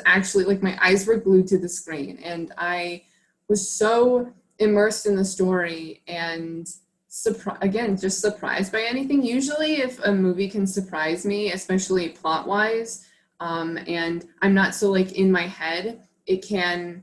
actually like my eyes were glued to the screen and I was so immersed in the story and again just surprised by anything. Usually if a movie can surprise me, especially plot wise, and I'm not so like in my head, it can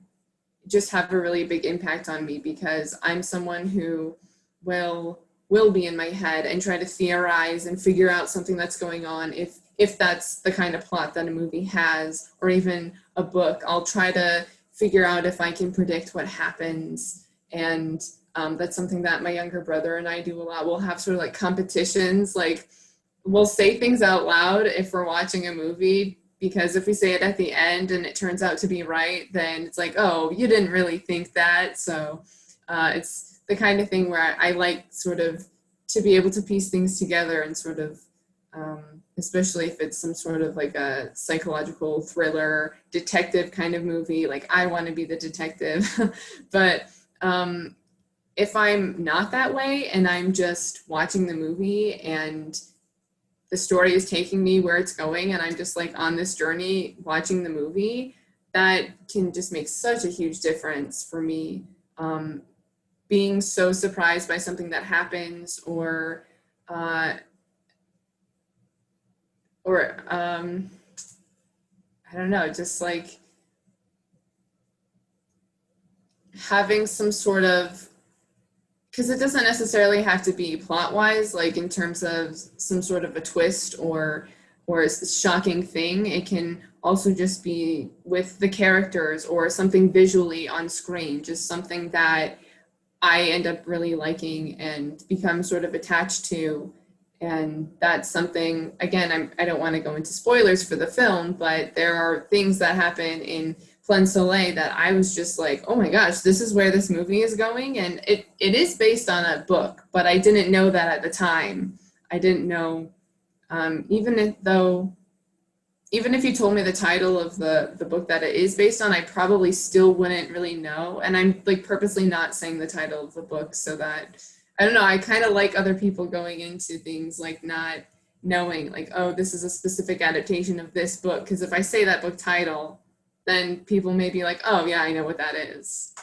just have a really big impact on me because I'm someone who will be in my head and try to theorize and figure out something that's going on if that's the kind of plot that a movie has or even a book. I'll try to figure out if I can predict what happens. And that's something that my younger brother and I do a lot. We'll have sort of like competitions, like we'll say things out loud if we're watching a movie, because if we say it at the end and it turns out to be right, then it's like, oh, you didn't really think that. So it's the kind of thing where I like sort of to be able to piece things together and sort of, especially if it's some sort of like a psychological thriller detective kind of movie, like I want to be the detective. But if I'm not that way and I'm just watching the movie and the story is taking me where it's going and I'm just like on this journey watching the movie, that can just make such a huge difference for me. Being so surprised by something that happens, uh, or I don't know, just like having some sort of, because it doesn't necessarily have to be plot wise, like in terms of some sort of a twist or a shocking thing. It can also just be with the characters or something visually on screen, just something that I end up really liking and become sort of attached to. And that's something, again, I don't want to go into spoilers for the film, but there are things that happen in Plein Soleil that I was just like, oh my gosh, this is where this movie is going. And it is based on a book, but I didn't know that at the time. I didn't know, even if you told me the title of the book that it is based on, I probably still wouldn't really know. And I'm like purposely not saying the title of the book so that, I don't know, I kind of like other people going into things like not knowing like, oh, this is a specific adaptation of this book. Because if I say that book title, then people may be like, oh yeah, I know what that is.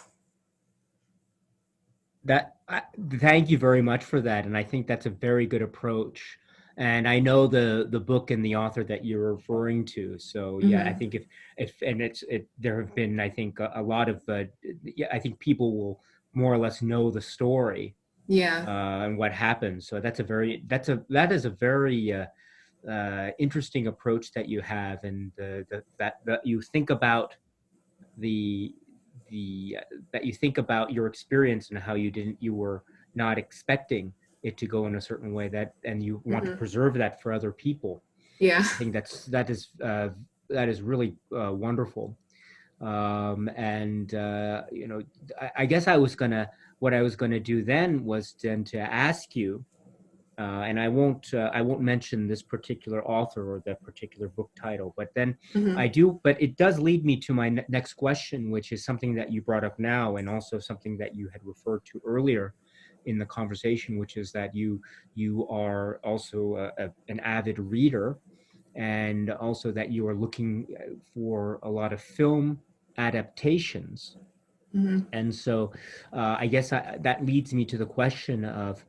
That thank you very much for that, and I think that's a very good approach. And I know the book and the author that you're referring to. So yeah, I Mm-hmm. think if and it there have been, I think, a lot of yeah, I think people will more or less know the story Yeah. and what happens. So that is a very interesting approach that you have, and that you think about the that you think about your experience and how you were not expecting it to go in a certain way, that and you want to Mm-hmm. preserve that for other people. Yeah. I think that is really wonderful. And I guess what I was gonna do then was then to ask you, and I won't mention this particular author or that particular book title, but then Mm-hmm. but it does lead me to my next question, which is something that you brought up now, and also something that you had referred to earlier in the conversation, which is that you are also an avid reader, and also that you are looking for a lot of film adaptations. Mm-hmm. And so, I guess that leads me to the question of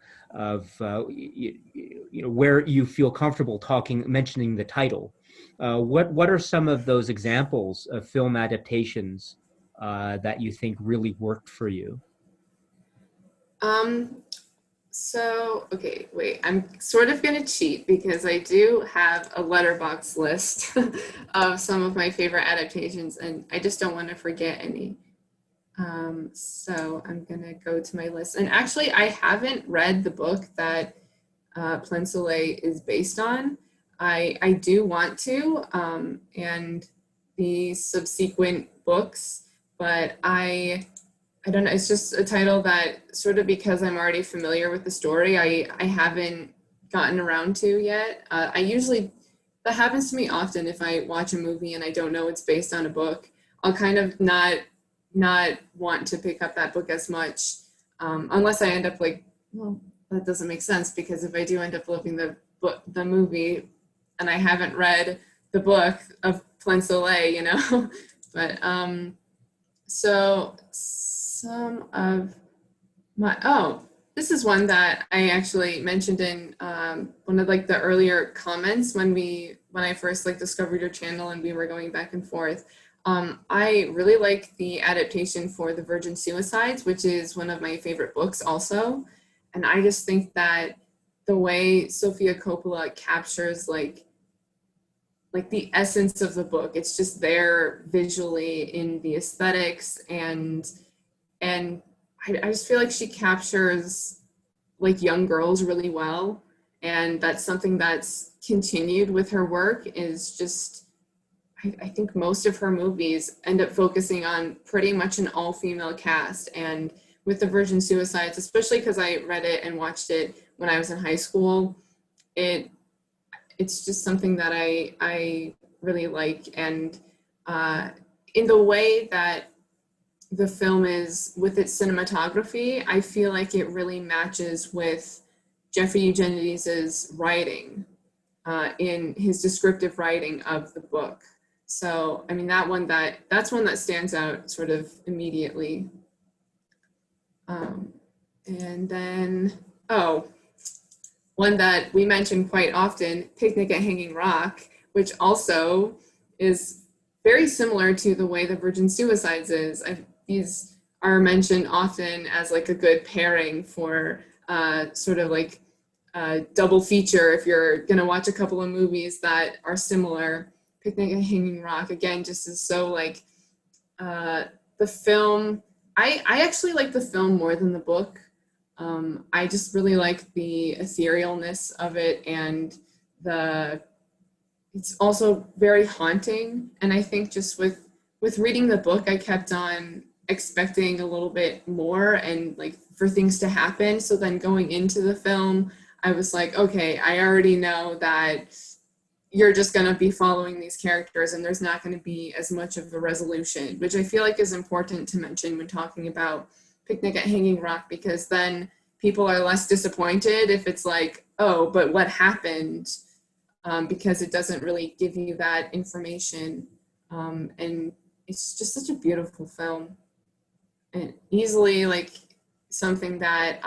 where you feel comfortable mentioning the title. What are some of those examples of film adaptations that you think really worked for you? Um, So, okay, wait, I'm sort of gonna cheat because I do have a letterbox list of some of my favorite adaptations, and I just don't want to forget any. So I'm gonna go to my list. And actually, I haven't read the book that Plein Soleil is based on. I do want to, and the subsequent books, but I don't know. It's just a title that sort of, because I'm already familiar with the story, I haven't gotten around to yet. That happens to me often if I watch a movie and I don't know it's based on a book. I'll kind of not want to pick up that book as much, unless I end up like, well, that doesn't make sense because if I do end up loving the movie and I haven't read the book of Plein Soleil, but so some of this is one that I actually mentioned in one of like the earlier comments when I first like discovered your channel and we were going back and forth. I really like the adaptation for The Virgin Suicides, which is one of my favorite books also. And I just think that the way Sofia Coppola captures like the essence of the book, it's just there visually in the aesthetics, and I just feel like she captures like young girls really well, and that's something that's continued with her work. Is just I think most of her movies end up focusing on pretty much an all-female cast, and with The Virgin Suicides, especially because I read it and watched it when I was in high school, it it's just something that I really like. And in the way that the film is, with its cinematography, I feel like it really matches with Jeffrey Eugenides' writing, in his descriptive writing of the book. So, I mean, that's one that stands out sort of immediately. And then, oh, one that we mention quite often, Picnic at Hanging Rock, which also is very similar to the way The Virgin Suicides is. These are mentioned often as like a good pairing for sort of like a double feature if you're gonna watch a couple of movies that are similar. Picnic at Hanging Rock, again, just is so like the film. I actually like the film more than the book. I just really like the etherealness of it, and it's also very haunting. And I think just with reading the book, I kept on expecting a little bit more and like for things to happen. So then going into the film, I was like, okay, I already know that you're just going to be following these characters and there's not going to be as much of a resolution, which I feel like is important to mention when talking about Picnic at Hanging Rock, because then people are less disappointed if it's like, oh, but what happened? Because it doesn't really give you that information. And it's just such a beautiful film, and easily like something that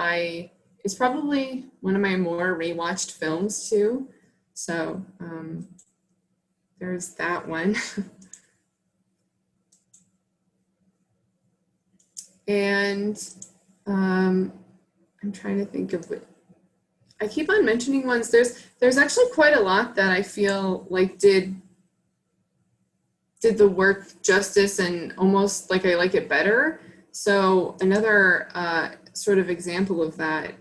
it's probably one of my more rewatched films too. So there's that one. And I'm trying to think of what, I keep on mentioning ones. There's actually quite a lot that I feel like did the work justice and almost like I like it better. So another sort of example of that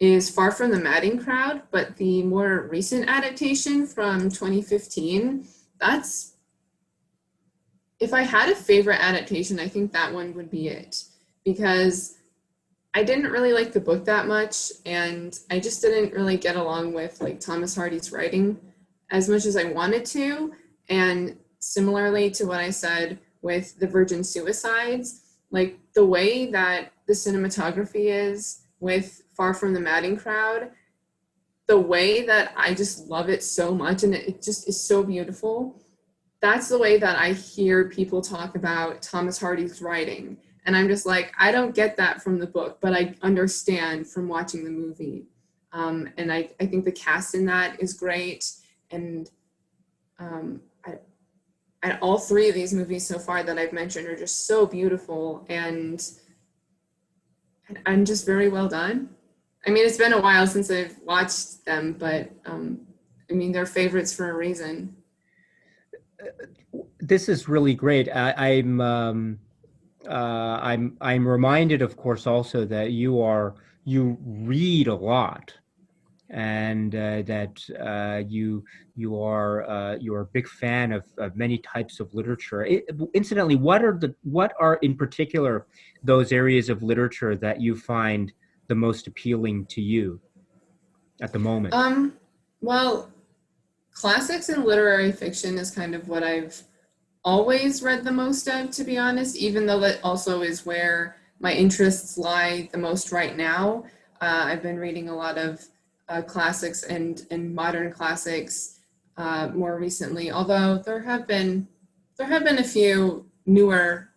is Far From the Madding Crowd, but the more recent adaptation from 2015. That's, if I had a favorite adaptation, I think that one would be it, because I didn't really like the book that much, and I just didn't really get along with like Thomas Hardy's writing as much as I wanted to. And similarly to what I said with The Virgin Suicides, like the way that the cinematography is with Far From the Madding Crowd, the way that I just love it so much, and it just is so beautiful. That's the way that I hear people talk about Thomas Hardy's writing. And I'm just like, I don't get that from the book, but I understand from watching the movie. And I think the cast in that is great. And all three of these movies so far that I've mentioned are just so beautiful and just very well done. I mean, it's been a while since I've watched them, but I mean, they're favorites for a reason. This is really great. I'm reminded, of course, also that you read a lot, and that you're a big fan of many types of literature. Incidentally, what are in particular those areas of literature that you find the most appealing to you at the moment? Well, classics and literary fiction is kind of what I've always read the most of, to be honest, even though that also is where my interests lie the most right now. I've been reading a lot of classics and modern classics more recently, although there have been a few newer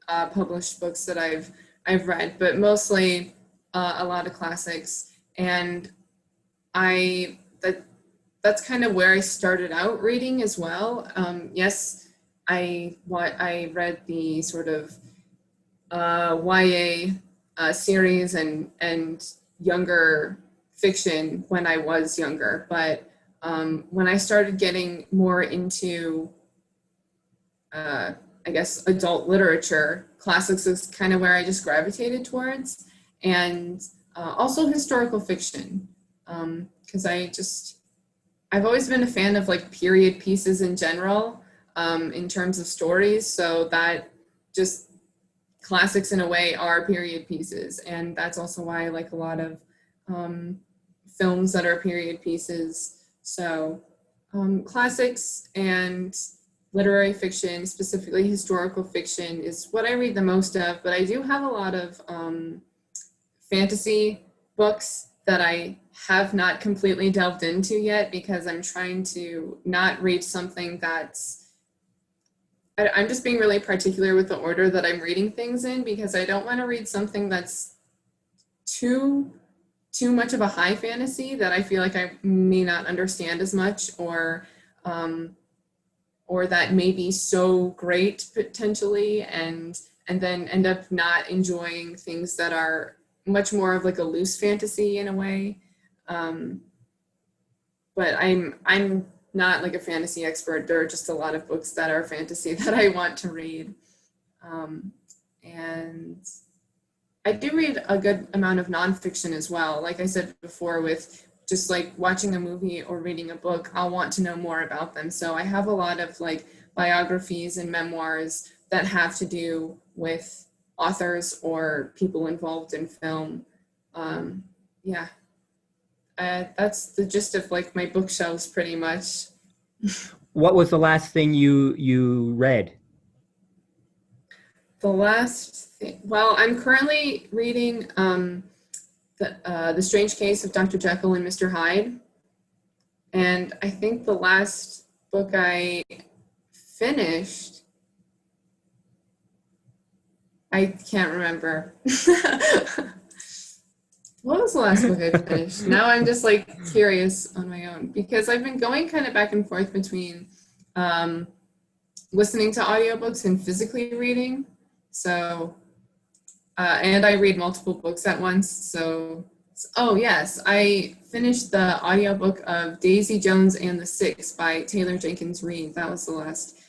published books that I've read, but mostly a lot of classics. And that's kind of where I started out reading as well. Yes, I read the sort of YA series and younger fiction when I was younger, but when I started getting more into I guess adult literature, classics is kind of where I just gravitated towards, and also historical fiction, because I've always been a fan of like period pieces in general, in terms of stories. So that just classics in a way are period pieces. And that's also why I like a lot of films that are period pieces. So classics and literary fiction, specifically historical fiction, is what I read the most of, but I do have a lot of fantasy books that I have not completely delved into yet because I'm trying to not read something that's, I'm just being really particular with the order that I'm reading things in, because I don't want to read something that's too much of a high fantasy that I feel like I may not understand as much, or that may be so great potentially, and then end up not enjoying things that are much more of like a loose fantasy in a way. But I'm not like a fantasy expert. There are just a lot of books that are fantasy that I want to read. And I do read a good amount of nonfiction as well. Like I said before, with just like watching a movie or reading a book, I'll want to know more about them. So I have a lot of like biographies and memoirs that have to do with authors or people involved in film. Yeah, that's the gist of like my bookshelves pretty much. What was the last thing you read? The last thing, well, I'm currently reading the Strange Case of Dr. Jekyll and Mr. Hyde. And I think the last book I finished, I can't remember. What was the last book I finished? Now I'm just like curious on my own, because I've been going kind of back and forth between listening to audiobooks and physically reading. So, and I read multiple books at once. So, oh yes, I finished the audiobook of Daisy Jones and the Six by Taylor Jenkins Reid. That was the last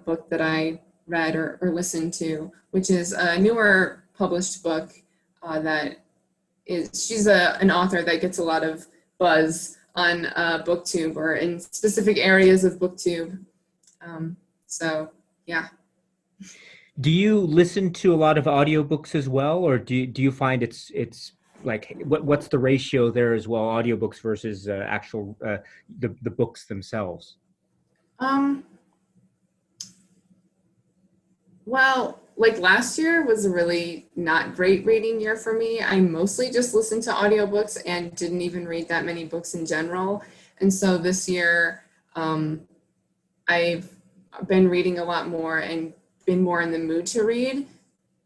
book that I read or listened to, which is a newer published book that is, she's an author that gets a lot of buzz on BookTube or in specific areas of BookTube. So, yeah. Do you listen to a lot of audiobooks as well, or do you find it's like what's the ratio there as well, audiobooks versus actual the books themselves? Well, like last year was a really not great reading year for me. I mostly just listened to audiobooks and didn't even read that many books in general. And so this year, I've been reading a lot more and been more in the mood to read.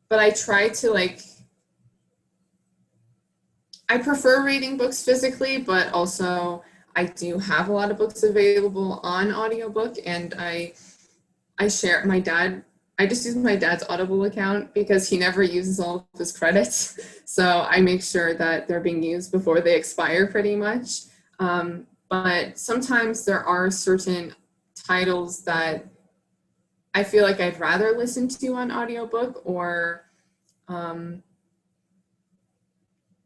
But I try to I prefer reading books physically, but also I do have a lot of books available on audiobook, and I share I just use my dad's Audible account because he never uses all of his credits. So I make sure that they're being used before they expire pretty much. But sometimes there are certain titles that I feel like I'd rather listen to on audiobook, or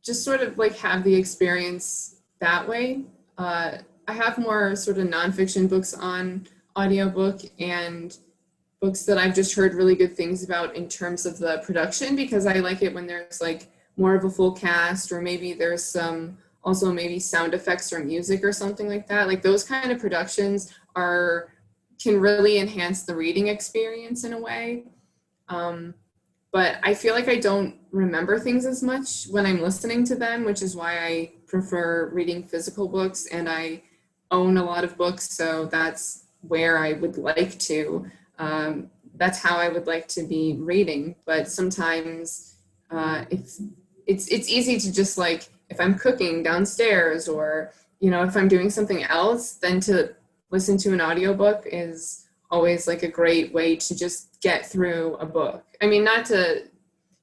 just sort of like have the experience that way. I have more sort of nonfiction books on audiobook, and books that I've just heard really good things about in terms of the production, because I like it when there's like more of a full cast, or maybe there's some also maybe sound effects or music or something like that. Like those kind of productions can really enhance the reading experience in a way. But I feel like I don't remember things as much when I'm listening to them, which is why I prefer reading physical books, and I own a lot of books, so that's where I would like to. That's how I would like to be reading. But sometimes it's easy to just like, if I'm cooking downstairs, or if I'm doing something else, then to listen to an audiobook is always like a great way to just get through a book. I mean, not to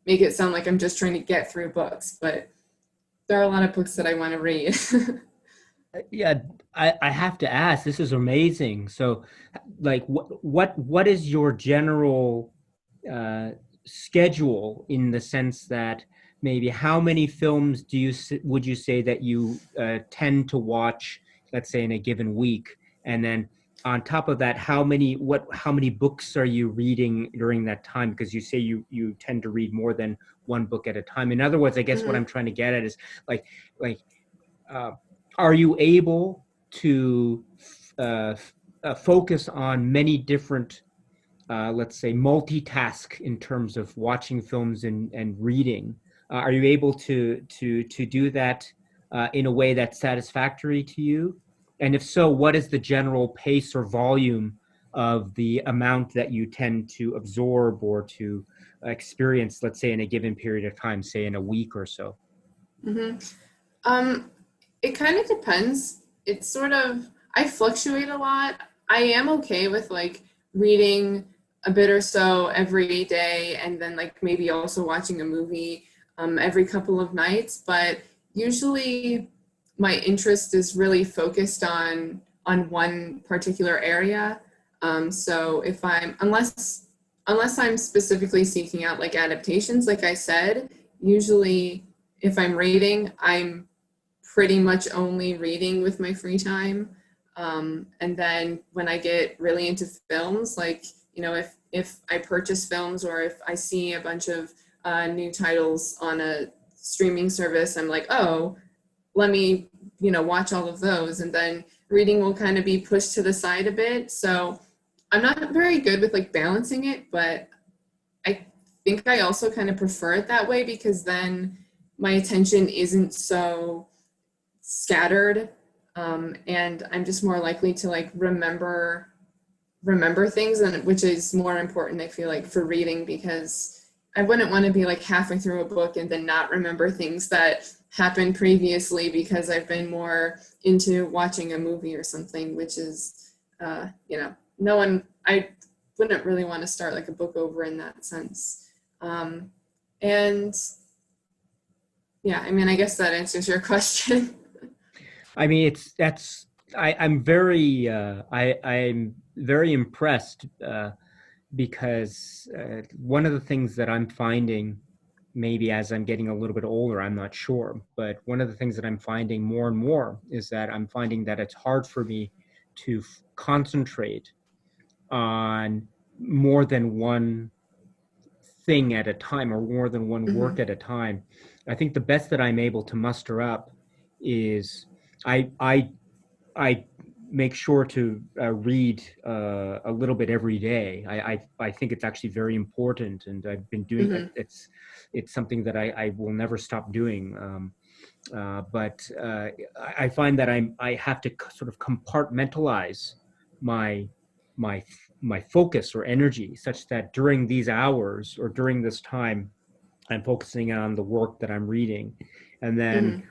make it sound like I'm just trying to get through books, but there are a lot of books that I want to read. Yeah, I have to ask, this is amazing. So like what is your general schedule, in the sense that maybe how many films would you say that you tend to watch, let's say in a given week, and then on top of that, how many books are you reading during that time? Because you say you tend to read more than one book at a time. In other words, I guess what I'm trying to get at is like are you able to focus on many different, let's say, multitask in terms of watching films and reading. Are you able to do that in a way that's satisfactory to you? And if so, what is the general pace or volume of the amount that you tend to absorb or to experience, let's say, in a given period of time, say in a week or so? hmm it kind of depends. It's sort of, I fluctuate a lot. I am okay with like reading a bit or so every day and then like maybe also watching a movie every couple of nights, but usually my interest is really focused on one particular area. So if I'm unless I'm specifically seeking out like adaptations, like I said, usually if I'm reading, I'm pretty much only reading with my free time. And then when I get really into films, like, you know, if I purchase films or if I see a bunch of new titles on a streaming service, I'm like, oh, let me, you know, watch all of those. And then reading will kind of be pushed to the side a bit. So I'm not very good with like balancing it, but I think I also kind of prefer it that way because then my attention isn't so scattered, and I'm just more likely to like remember things, and which is more important I feel like for reading, because I wouldn't want to be like halfway through a book and then not remember things that happened previously because I've been more into watching a movie or something, which is you know, no one, I wouldn't really want to start like a book over in that sense. And yeah, I mean, I guess that answers your question. I mean, I'm very I'm very impressed because one of the things that I'm finding, maybe as I'm getting a little bit older, I'm not sure, but one of the things that I'm finding more and more is that I'm finding that it's hard for me to concentrate on more than one thing at a time or more than one work Mhm. at a time. I think the best that I'm able to muster up is I I I make sure to read a little bit every day. I think it's actually very important, and I've been doing it. Mhm. It's something that I will never stop doing. But I find that I have to sort of compartmentalize my my my focus or energy such that during these hours or during this time I'm focusing on the work that I'm reading, and then Mhm.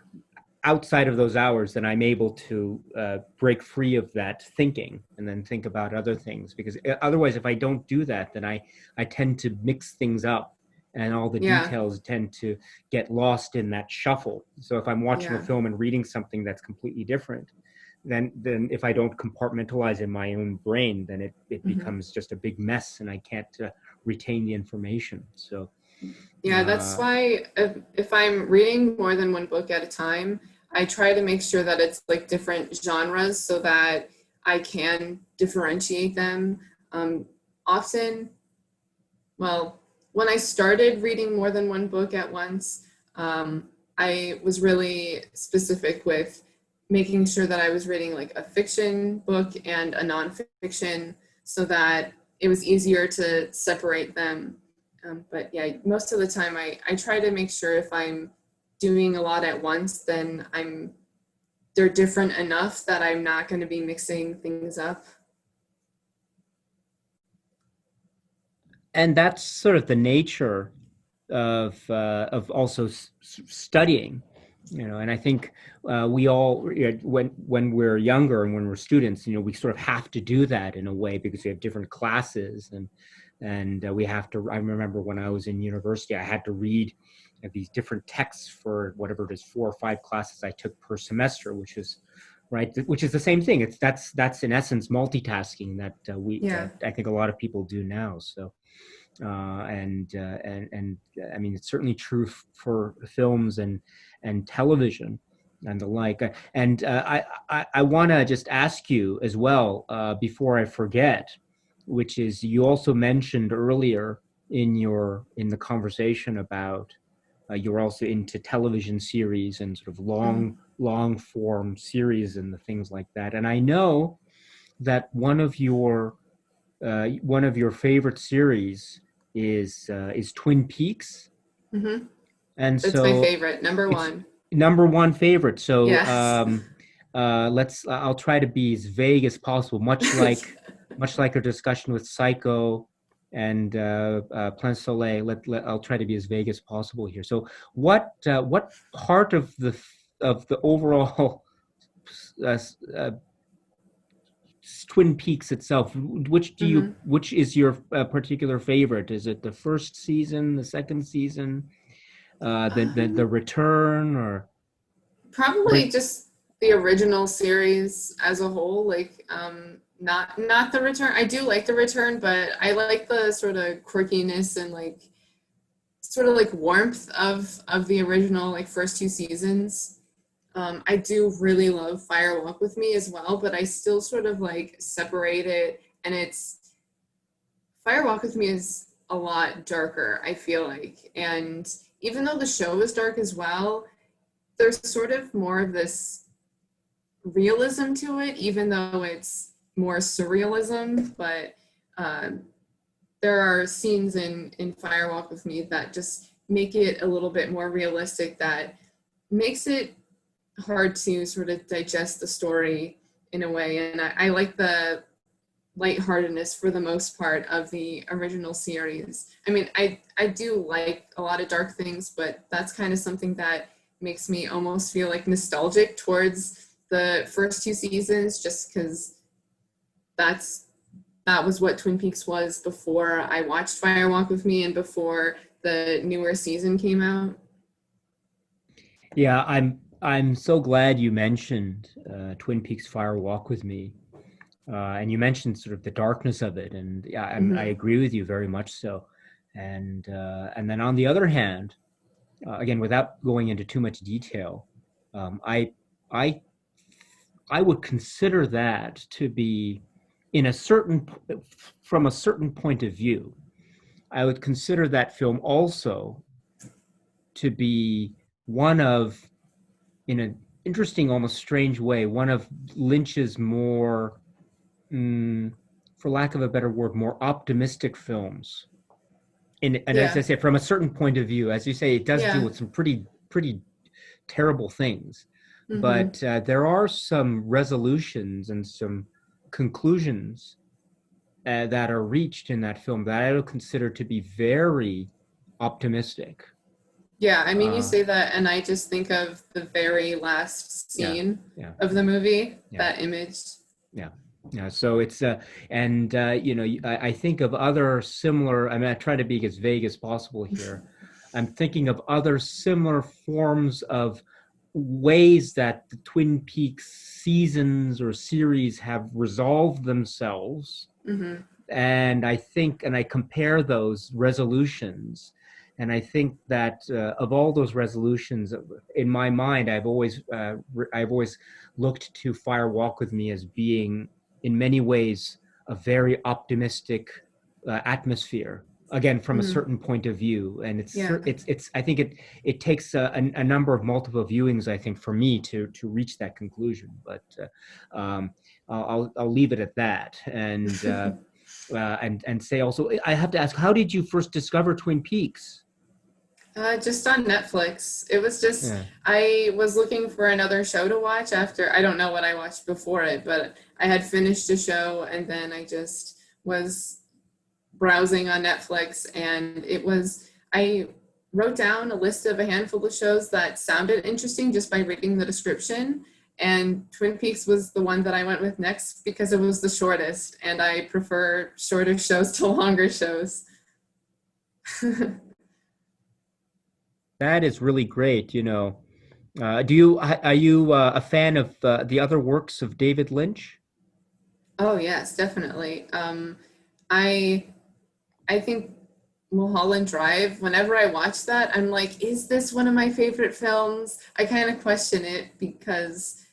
outside of those hours, then I'm able to break free of that thinking and then think about other things. Because otherwise, if I don't do that, then I tend to mix things up and all the Yeah. details tend to get lost in that shuffle. So if I'm watching a Yeah. film and reading something that's completely different, then if I don't compartmentalize in my own brain, then it Mhm. becomes just a big mess and I can't retain the information. So Yeah, that's uh, why if I'm reading more than one book at a time, I try to make sure that it's like different genres so that I can differentiate them. Often, well, when I started reading more than one book at once, um, I was really specific with making sure that I was reading like a fiction book and a nonfiction so that it was easier to separate them. But yeah, most of the time I try to make sure if I'm doing a lot at once, then they're different enough that I'm not going to be mixing things up. and that's sort of the nature of also studying, you know. And I think we all, you know, when we're younger and when we're students, you know, we sort of have to do that in a way because we have different classes and we have to. I remember when I was in university, I had to read these different texts for whatever it is, 4 or 5 classes I took per semester, which is right, which is the same thing. That's in essence multitasking that Yeah. that I think a lot of people do now. So and I mean it's certainly true for films and television and the like. And I want to just ask you as well before I forget, which is you also mentioned earlier in the conversation about you're also into television series and sort of Mhm. long form series and the things like that. And I know that one of your favorite series is Twin Peaks, Hmm. and That's my so favorite, number it's one. number one favorite. So Yes. I'll try to be as vague as possible, much like our discussion with Psycho and Plan Soleil. I'll try to be as vague as possible here. So what part of the overall uh, uh, Twin Peaks itself, Hmm. which is your particular favorite? Is it the first season, the second season, the Um, return, or Probably just the original series as a whole, like not the return. I do like the return, but I like the sort of quirkiness and like sort of like warmth of the original like first two seasons. I do really love Fire Walk with Me as well, but I still sort of like separate it, and it's Fire Walk with Me is a lot darker, I feel like. And even though the show is dark as well, there's sort of more of this realism to it, even though it's more surrealism. But um, there are scenes in Fire Walk with Me that just make it a little bit more realistic, that makes it hard to sort of digest the story in a way. And I like the lightheartedness for the most part of the original series. I mean, I do like a lot of dark things, but that's kind of something that makes me almost feel like nostalgic towards the first two seasons, just because that's that was what Twin Peaks was before I watched Fire Walk with Me and before the newer season came out. yeah, I'm so glad you mentioned Twin Peaks Fire Walk with Me, and you mentioned sort of the darkness of it, and yeah, I Hmm. agree with you very much so. And then on the other hand, again, without going into too much detail, I I I would consider that to be in a certain from a certain point of view. I would consider that film also to be one of, in an interesting, almost strange way, one of Lynch's more, mm, for lack of a better word, more optimistic films. And as I Yeah, say, from a certain point of view, as you say, it does deal yeah. with some pretty terrible things, Hmm. but there are some resolutions and some conclusions that are reached in that film that I would consider to be very optimistic. Yeah, I mean, you Uh, say that, and I just think of the very last yeah, scene yeah, of the movie, yeah. that image. Yeah. Yeah. So it's and you know, I think of other similar. I mean, I try to be as vague as possible here. I'm thinking of other similar forms of ways that the Twin Peaks seasons or series have resolved themselves, Hmm. and I think, and I compare those resolutions, and I think that of all those resolutions, in my mind, I've always looked to Fire Walk with Me as being, in many ways, a very optimistic atmosphere. Again, from a Hmm. certain point of view, and Yeah. it's. I think it takes a number of multiple viewings, I think, for me to reach that conclusion. But I'll leave it at that. And say also, I have to ask, how did you first discover Twin Peaks? Just on Netflix. It was just, Yeah. I was looking for another show to watch after, I don't know what I watched before it, but I had finished a show and then I just was browsing on Netflix, and I wrote down a list of a handful of shows that sounded interesting just by reading the description. And Twin Peaks was the one that I went with next because it was the shortest, and I prefer shorter shows to longer shows. That is really great. You know, are you a fan of the other works of David Lynch? Oh yes, definitely. I I think Mulholland Drive, whenever I watch that, I'm like, is this one of my favorite films? I kind of question it because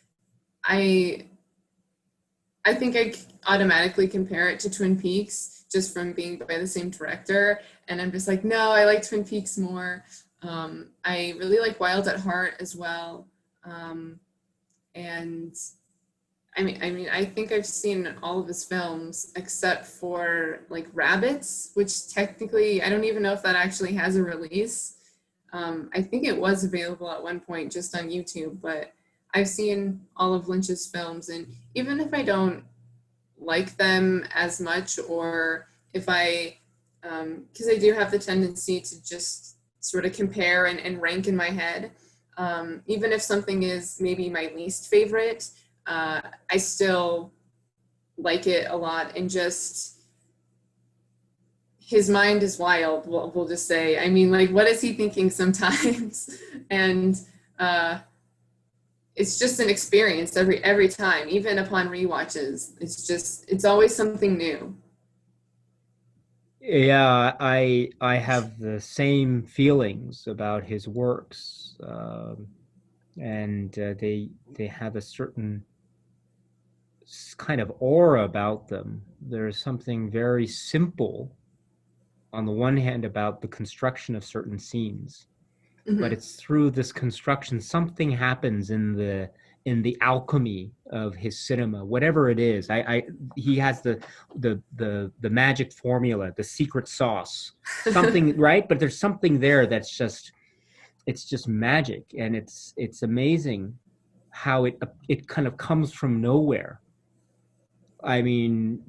I I think I automatically compare it to Twin Peaks just from being by the same director, and I'm just like, no, I like Twin Peaks more. I really like Wild at Heart as well, and I think I've seen all of his films except for like Rabbits, which technically I don't even know if that actually has a release. I think it was available at one point just on YouTube, but I've seen all of Lynch's films, and even if I don't like them as much, or if I, because I do have the tendency to just sort of compare and rank in my head, even if something is maybe my least favorite, I still like it a lot, and just his mind is wild, we'll just say. I mean, like, what is he thinking sometimes? And it's just an experience every time, even upon rewatches. It's always something new. Yeah, I have the same feelings about his works, and they have a certain kind of aura about them. There's something very simple on the one hand about the construction of certain scenes, but Hmm. it's through this construction something happens in the alchemy of his cinema, whatever it is. I he has the magic formula, the secret sauce, something, right? But there's something there that's just, it's just magic, and it's amazing how it kind of comes from nowhere. I mean,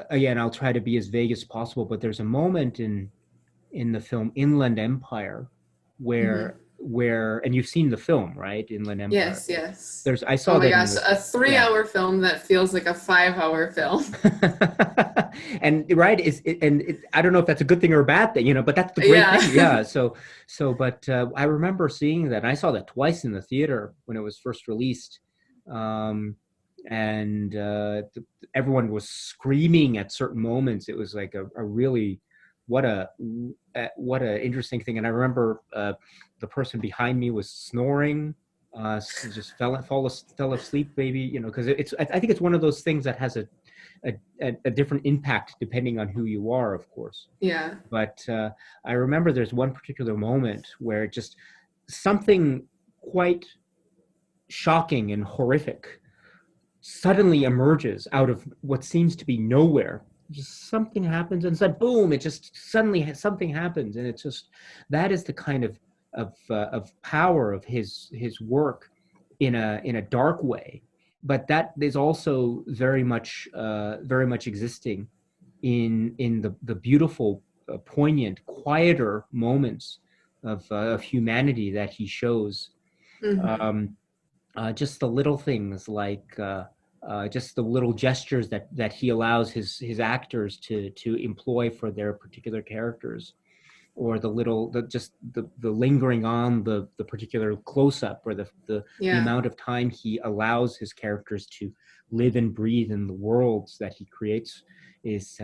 again, I'll try to be as vague as possible, but there's a moment in the film Inland Empire Hmm. where and you've seen the film, right? Inland Empire. Yes, yes. There's I Oh saw my that in gosh, the a yeah. 3 hour film that feels like a 5 hour film. And right is it, and it, I don't know if that's a good thing or a bad thing, but that's the great Yeah. thing. Yeah. But I remember seeing that. I saw that twice in the theater when it was first released. Um, and everyone was screaming at certain moments. It was like a really what a what a interesting thing. And I remember the person behind me was snoring, just fell asleep, maybe, because I think it's one of those things that has a different impact depending on who you are, of course. Yeah. But I remember there's one particular moment where just something quite shocking and horrific suddenly emerges out of what seems to be nowhere. Just something happens, and then boom! It just suddenly something happens, and it's just that is the kind of power of his work in a dark way, but that is also very much existing in the beautiful, poignant, quieter moments of humanity that he shows. Hmm. Um, just the little things like just the little gestures that he allows his actors to employ for their particular characters, or the lingering on the particular close up, or the Yeah. amount of time he allows his characters to live and breathe in the worlds that he creates is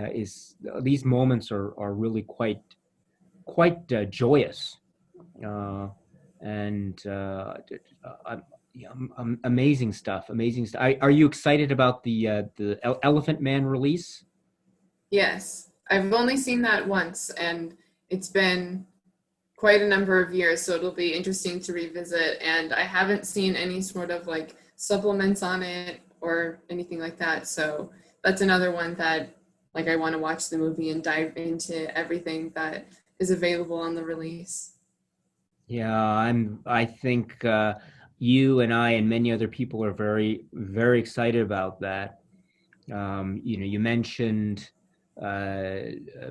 these moments are really quite joyous, uh, and yeah, amazing stuff. Amazing stuff. Are you excited about the Elephant Man release? Yes. I've only seen that once, and it's been quite a number of years, so it'll be interesting to revisit. And I haven't seen any sort of like supplements on it or anything like that. So that's another one that, like, I want to watch the movie and dive into everything that is available on the release. Yeah, I think you and I and many other people are very excited about that. You mentioned uh,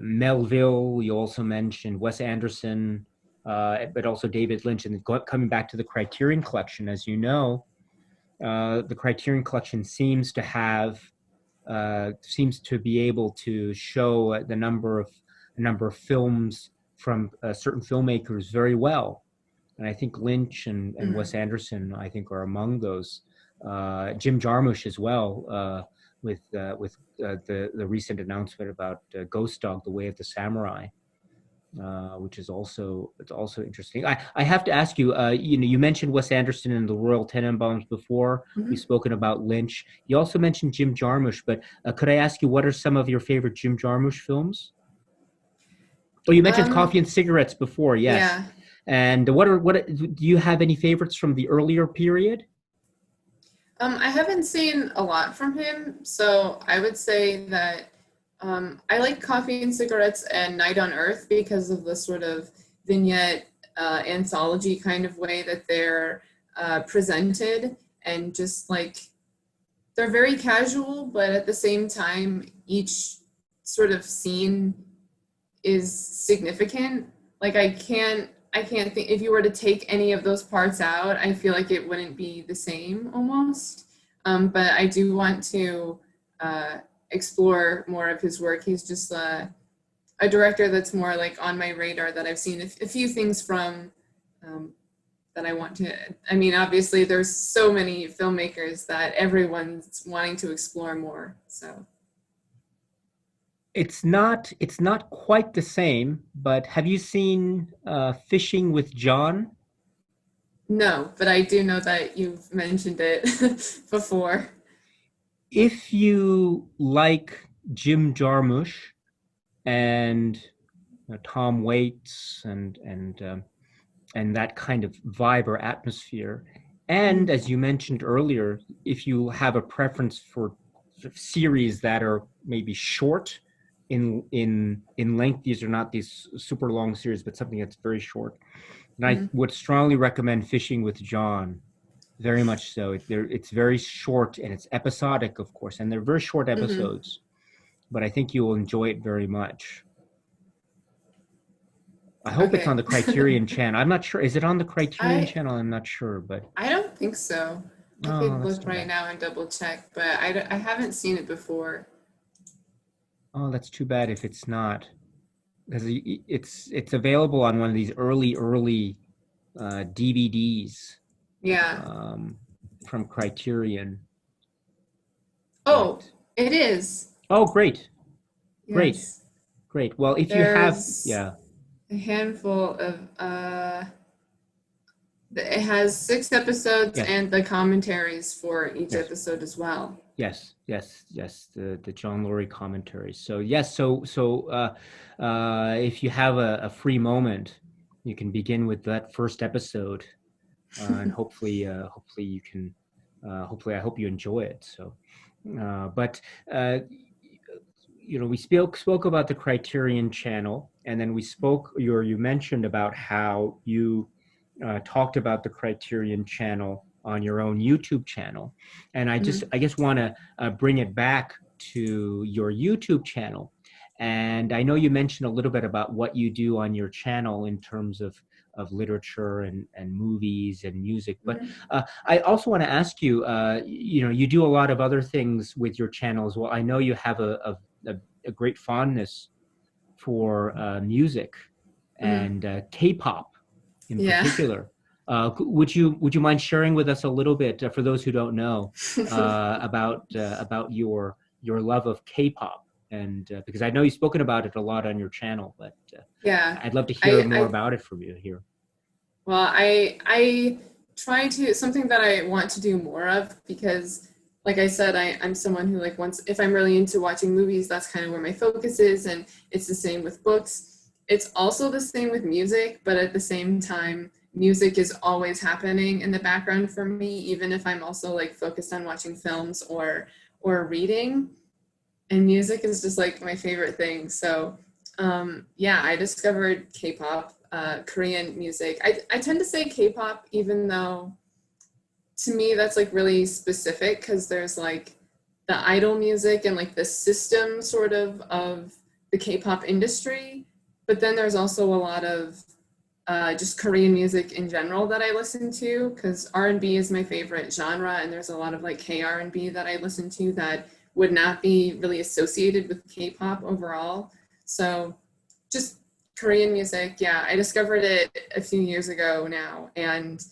Melville. You also mentioned Wes Anderson, but also David Lynch. And coming back to the Criterion Collection, as you know, the Criterion Collection seems to be able to show the number of films from certain filmmakers very well. And I think Lynch and Mhm. Wes Anderson, I think, are among those. Jim Jarmusch as well, with the recent announcement about Ghost Dog: The Way of the Samurai, which is also interesting. I have to ask you, you mentioned Wes Anderson and the Royal Tenenbaums before. We've Mhm. spoken about Lynch. You also mentioned Jim Jarmusch, but could I ask you what are some of your favorite Jim Jarmusch films? Oh, you mentioned Um, Coffee and Cigarettes before, yes. And what do you have any favorites from the earlier period? I haven't seen a lot from him, so I would say that I like Coffee and Cigarettes and Night on Earth because of the sort of vignette anthology kind of way that they're presented, and just like they're very casual, but at the same time, each sort of scene is significant. Like I can't think, if you were to take any of those parts out, I feel like it wouldn't be the same almost. But I do want to explore more of his work. He's just a director that's more like on my radar, that I've seen a few things from, that I want to. I mean, obviously, there's so many filmmakers that everyone's wanting to explore more. So It's not quite the same, but have you seen Fishing with John? no, but I do know that you've mentioned it before. If you like Jim Jarmusch and Tom Waits and that kind of vibe or atmosphere, and as you mentioned earlier, if you have a preference for series that are maybe short in length, these are not these super long series, but something that's very short. And I would strongly recommend Fishing with John, very much so. It's very short and it's episodic, of course, and they're very short episodes, but I think you will enjoy it very much. I hope it's on Okay. the Criterion channel. I'm not sure. Is it on the Criterion I channel? I'm not sure, but I don't think so. I oh, could that's look too right bad. now and double check, but I haven't seen it before. Oh, that's too bad if it's not, because it's available on one of these early DVDs Yeah. um, from Criterion. Oh, But it is. oh, great, great, Yes. great. Well, if you have, There's yeah, a handful of it has 6 episodes yes, and the commentaries for each yes, episode as well. yes, the John Laurie commentaries. So yes, if you have a free moment, you can begin with that first episode, and hopefully you can, hopefully I hope you enjoy it. So, but uh, we spoke about the Criterion channel, and then we spoke. You mentioned about how you talked about the Criterion channel on your own YouTube channel, and I guess want to bring it back to your YouTube channel. And I know you mentioned a little bit about what you do on your channel in terms of literature and movies and music, but I also want to ask you, you do a lot of other things with your channel as well. I know you have a great fondness for music Mm-hmm. and K-pop in Yeah. particular. Would you mind sharing with us a little bit, for those who don't know, about your love of K-pop? And because I know you've spoken about it a lot on your channel, but Yeah. I'd love to hear I more I about it from you here. well, I try to, something that I want to do more of, because like I said, I'm someone who, like, once, if I'm really into watching movies, that's kind of where my focus is, and it's the same with books. It's also the same with music, but at the same time, music is always happening in the background for me, even if I'm also like focused on watching films or reading. And music is just like my favorite thing. So yeah, I discovered K-pop, Korean music. I tend to say K-pop, even though to me that's like really specific, because there's like the idol music and like the system sort of the K-pop industry, but then there's also a lot of just Korean music in general that I listen to, because R&B is my favorite genre, and there's a lot of like K-R&B that I listen to that would not be really associated with K-pop overall. So just Korean music, yeah, I discovered it a few years ago now, and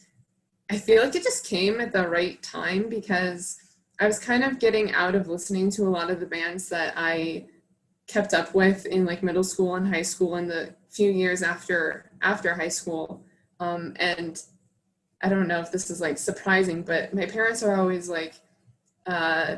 I feel like it just came at the right time, because I was kind of getting out of listening to a lot of the bands that I kept up with in like middle school and high school and the few years after high school. And I don't know if this is like surprising, but my parents are always like, uh,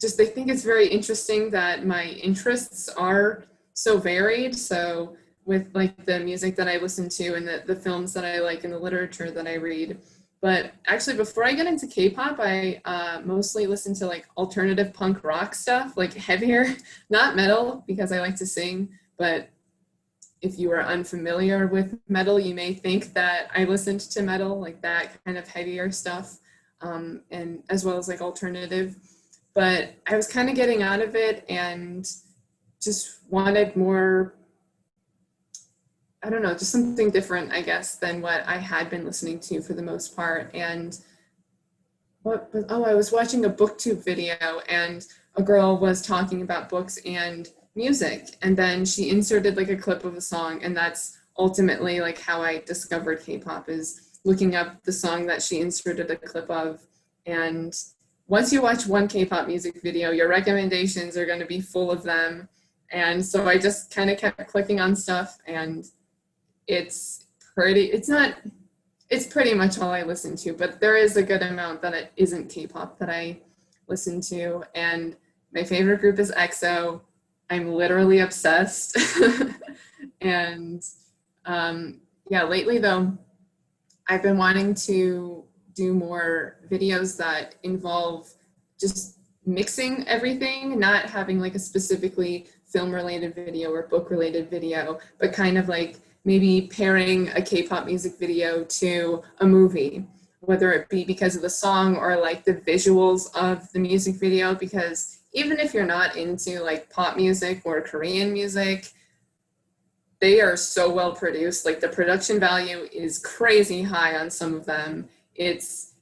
just they think it's very interesting that my interests are so varied. So with like the music that I listen to and the films that I like and the literature that I read, But actually, before I get into K-pop, I mostly listen to like alternative punk rock stuff, like heavier, not metal, because I like to sing. But if you are unfamiliar with metal, you may think that I listened to metal, like that kind of heavier stuff, and as well as like alternative. But I was kind of getting out of it and just wanted more, I don't know, just something different, I guess, than what I had been listening to for the most part. And I was watching a booktube video, and a girl was talking about books and music, and then she inserted like a clip of a song, and that's ultimately like how I discovered K-pop, is looking up the song that she inserted a clip of. And once you watch one K-pop music video, your recommendations are going to be full of them. And so I just kind of kept clicking on stuff, and it's pretty much all I listen to, but there is a good amount that it isn't K-pop that I listen to. And my favorite group is EXO. I'm literally obsessed. And yeah, lately though, I've been wanting to do more videos that involve just mixing everything, not having like a specifically film related video or book related video, but kind of like maybe pairing a K-pop music video to a movie, whether it be because of the song or like the visuals of the music video. Because even if you're not into like pop music or Korean music, they are so well produced. Like the production value is crazy high on some of them. It's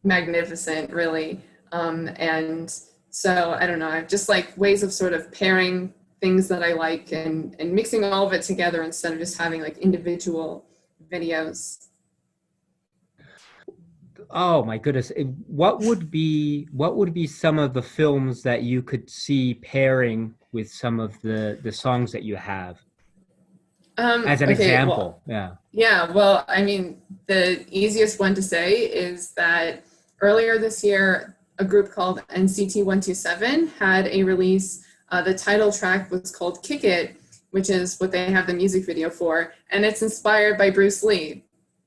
magnificent, really. And so I don't know, I've just like ways of sort of pairing things that I like and mixing all of it together instead of just having like individual videos. Oh my goodness. What would be some of the films that you could see pairing with some of the songs that you have as an Okay, well, example? Yeah. yeah, well, I mean, the easiest one to say is that earlier this year, a group called NCT 127 had a release. The title track was called Kick It, which is what they have the music video for, and it's inspired by Bruce Lee.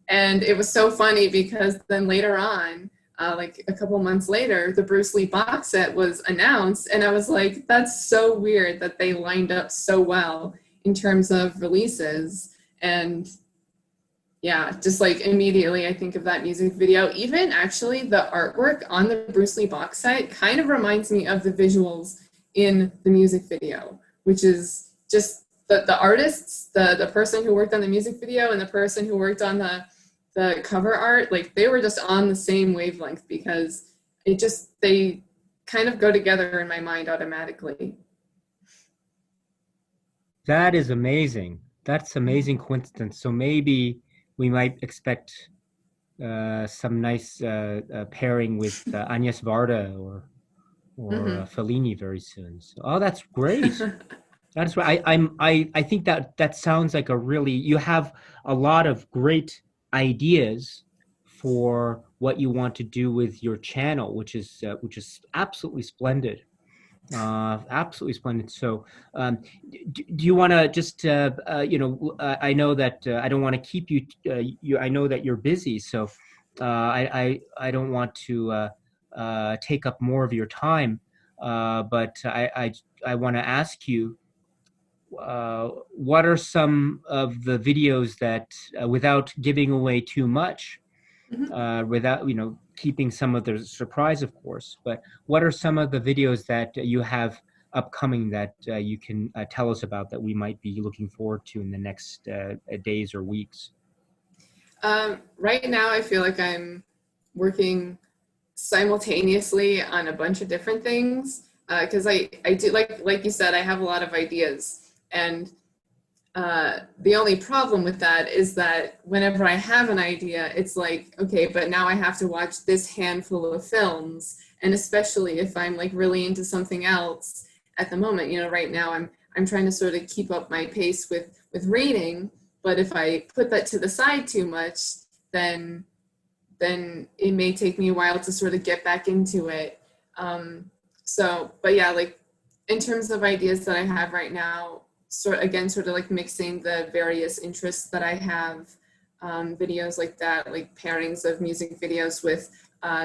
And it was so funny because then later on, like a couple months later, the Bruce Lee box set was announced, and I was like, that's so weird that they lined up so well in terms of releases. And yeah, just like immediately I think of that music video. Even actually the artwork on the Bruce Lee box set kind of reminds me of the visuals in the music video, which is just the artists, the person who worked on the music video and the person who worked on the cover art, like they were just on the same wavelength, because they kind of go together in my mind automatically. That is amazing. That's amazing coincidence. So maybe we might expect some nice pairing with Agnes Varda or Mm-hmm. Fellini very soon. So, oh, that's great. That's right. I think that sounds like you have a lot of great ideas for what you want to do with your channel, which is absolutely splendid. Absolutely splendid. So, do you want to just, I know that I don't want to keep you, I know that you're busy, so I don't want to take up more of your time, but I want to ask you, what are some of the videos that, without giving away too much, Mm-hmm. without keeping some of the surprise, of course, but what are some of the videos that you have upcoming that you can tell us about that we might be looking forward to in the next days or weeks? Right now, I feel like I'm working simultaneously on a bunch of different things, because I do, like you said, I have a lot of ideas. And the only problem with that is that whenever I have an idea, it's like, okay, but now I have to watch this handful of films. And especially if I'm like really into something else at the moment, right now I'm trying to sort of keep up my pace with reading. But if I put that to the side too much, then it may take me a while to sort of get back into it. But yeah, like in terms of ideas that I have right now, sort of like mixing the various interests that I have. videos like that, like pairings of music videos with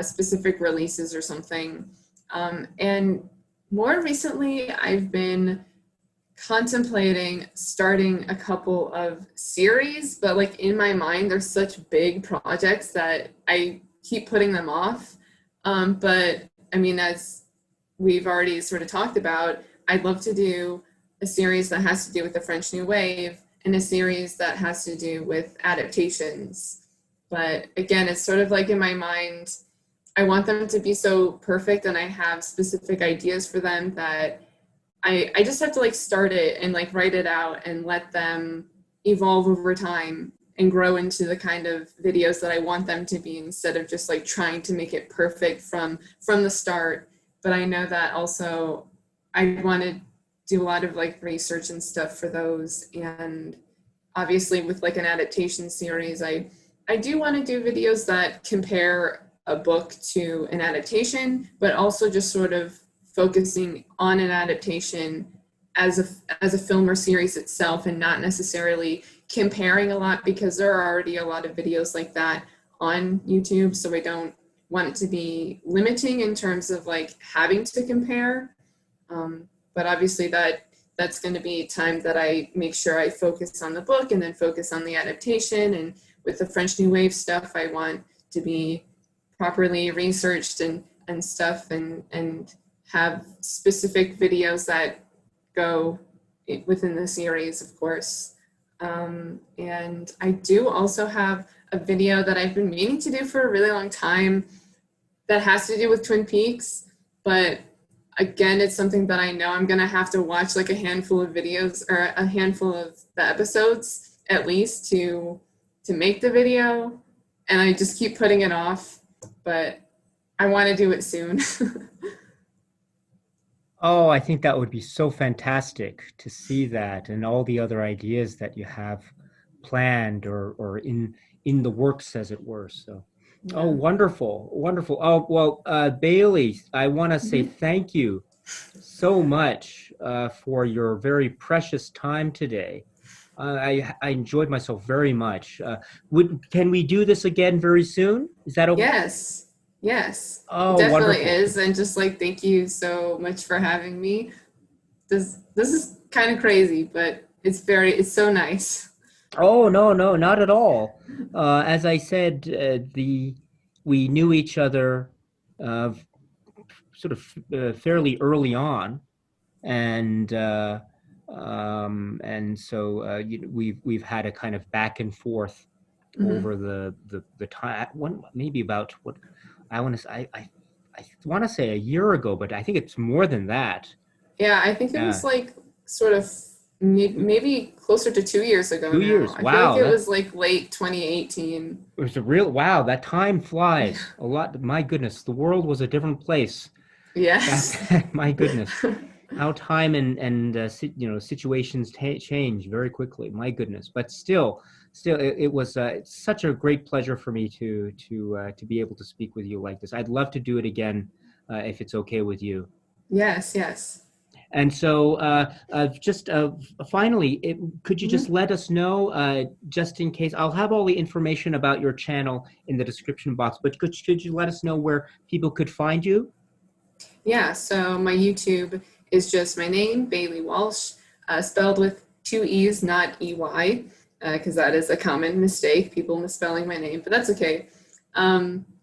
specific releases or something. And more recently, I've been contemplating starting a couple of series, but like in my mind, they're such big projects that I keep putting them off. But I mean, as we've already sort of talked about, I'd love to do a series that has to do with the French New Wave and a series that has to do with adaptations. But again, it's sort of like in my mind, I want them to be so perfect and I have specific ideas for them that I just have to like start it and like write it out and let them evolve over time and grow into the kind of videos that I want them to be, instead of just like trying to make it perfect from the start. But I know that also I want to do a lot of like research and stuff for those. And obviously with like an adaptation series, I do want to do videos that compare a book to an adaptation, but also just sort of focusing on an adaptation as a film or series itself, and not necessarily comparing a lot, because there are already a lot of videos like that on YouTube. So I don't want it to be limiting in terms of like having to compare. But obviously that's going to be time that I make sure I focus on the book and then focus on the adaptation. And with the French New Wave stuff, I want to be properly researched and stuff, and have specific videos that go within the series, of course. And I do also have a video that I've been meaning to do for a really long time that has to do with Twin Peaks, but again, it's something that I know I'm gonna have to watch like a handful of videos or a handful of the episodes at least to make the video, and I just keep putting it off, but I want to do it soon. Oh, I think that would be so fantastic to see that and all the other ideas that you have planned or in the works, as it were. So, oh, Yeah. wonderful, wonderful. Oh, well, Bailee, I want to say thank you so much for your very precious time today. I enjoyed myself very much. Can we do this again very soon? Is that okay? Yes, yes, it Oh, definitely wonderful. is. And just like, thank you so much for having me. This is kind of crazy, but it's so nice. Oh, no, no, not at all. As I said, we knew each other uh, sort of fairly early on, and so we've had a kind of back and forth Mhm. over the time. One maybe about what I want to I want to say a year ago, but I think it's more than that. Yeah, I think it Yeah, was like sort of maybe closer to 2 years ago 2 years. now. I feel like Wow, it that was like late 2018. it was a real wow. That time flies a lot. My goodness, the world was a different place back Yes. then. My goodness, how time and situations change very quickly. My goodness, but still, it was such a great pleasure for me to be able to speak with you like this. I'd love to do it again if it's okay with you. Yes, yes. And so, just finally, could you just Mhm. let us know, just in case, I'll have all the information about your channel in the description box, but could you let us know where people could find you? Yeah, so my YouTube is just my name, Bailee Walsh, spelled with two E's, not EY, because that is a common mistake, people misspelling my name, but that's okay.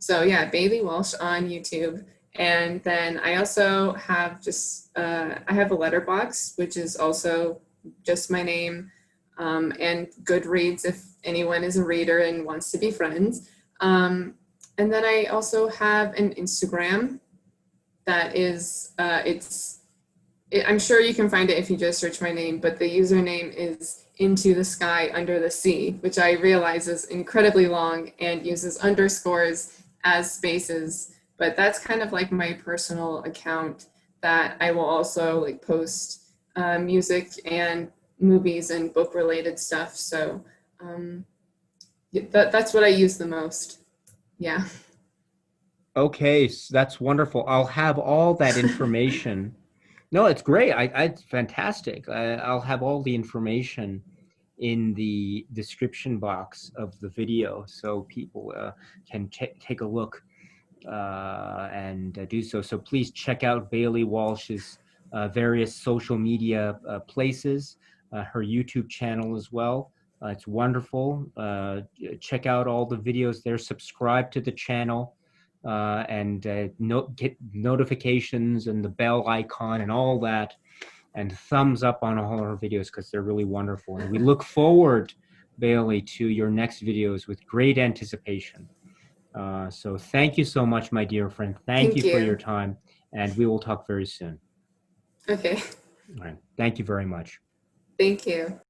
So yeah, Bailee Walsh on YouTube. And then I also have I have a letterbox, which is also just my name, and Goodreads if anyone is a reader and wants to be friends. And then I also have an Instagram that is I'm sure you can find it if you just search my name, but the username is Into the Sky Under the Sea, which I realize is incredibly long and uses underscores as spaces, but that's kind of like my personal account that I will also like post music and movies and book related stuff. So that's what I use the most. Yeah. Okay, that's wonderful. I'll have all that information. No, it's great. It's fantastic. I'll have all the information in the description box of the video so people can take a look and do so. So please check out Bailee Walsh's various social media places, her YouTube channel as well. It's wonderful. Check out all the videos there. Subscribe to the channel and get notifications and the bell icon and all that. And thumbs up on all our videos because they're really wonderful. And we look forward, Bailee, to your next videos with great anticipation. So thank you so much, my dear friend. Thank you for your time, and we will talk very soon. Okay. All right. Thank you very much. Thank you.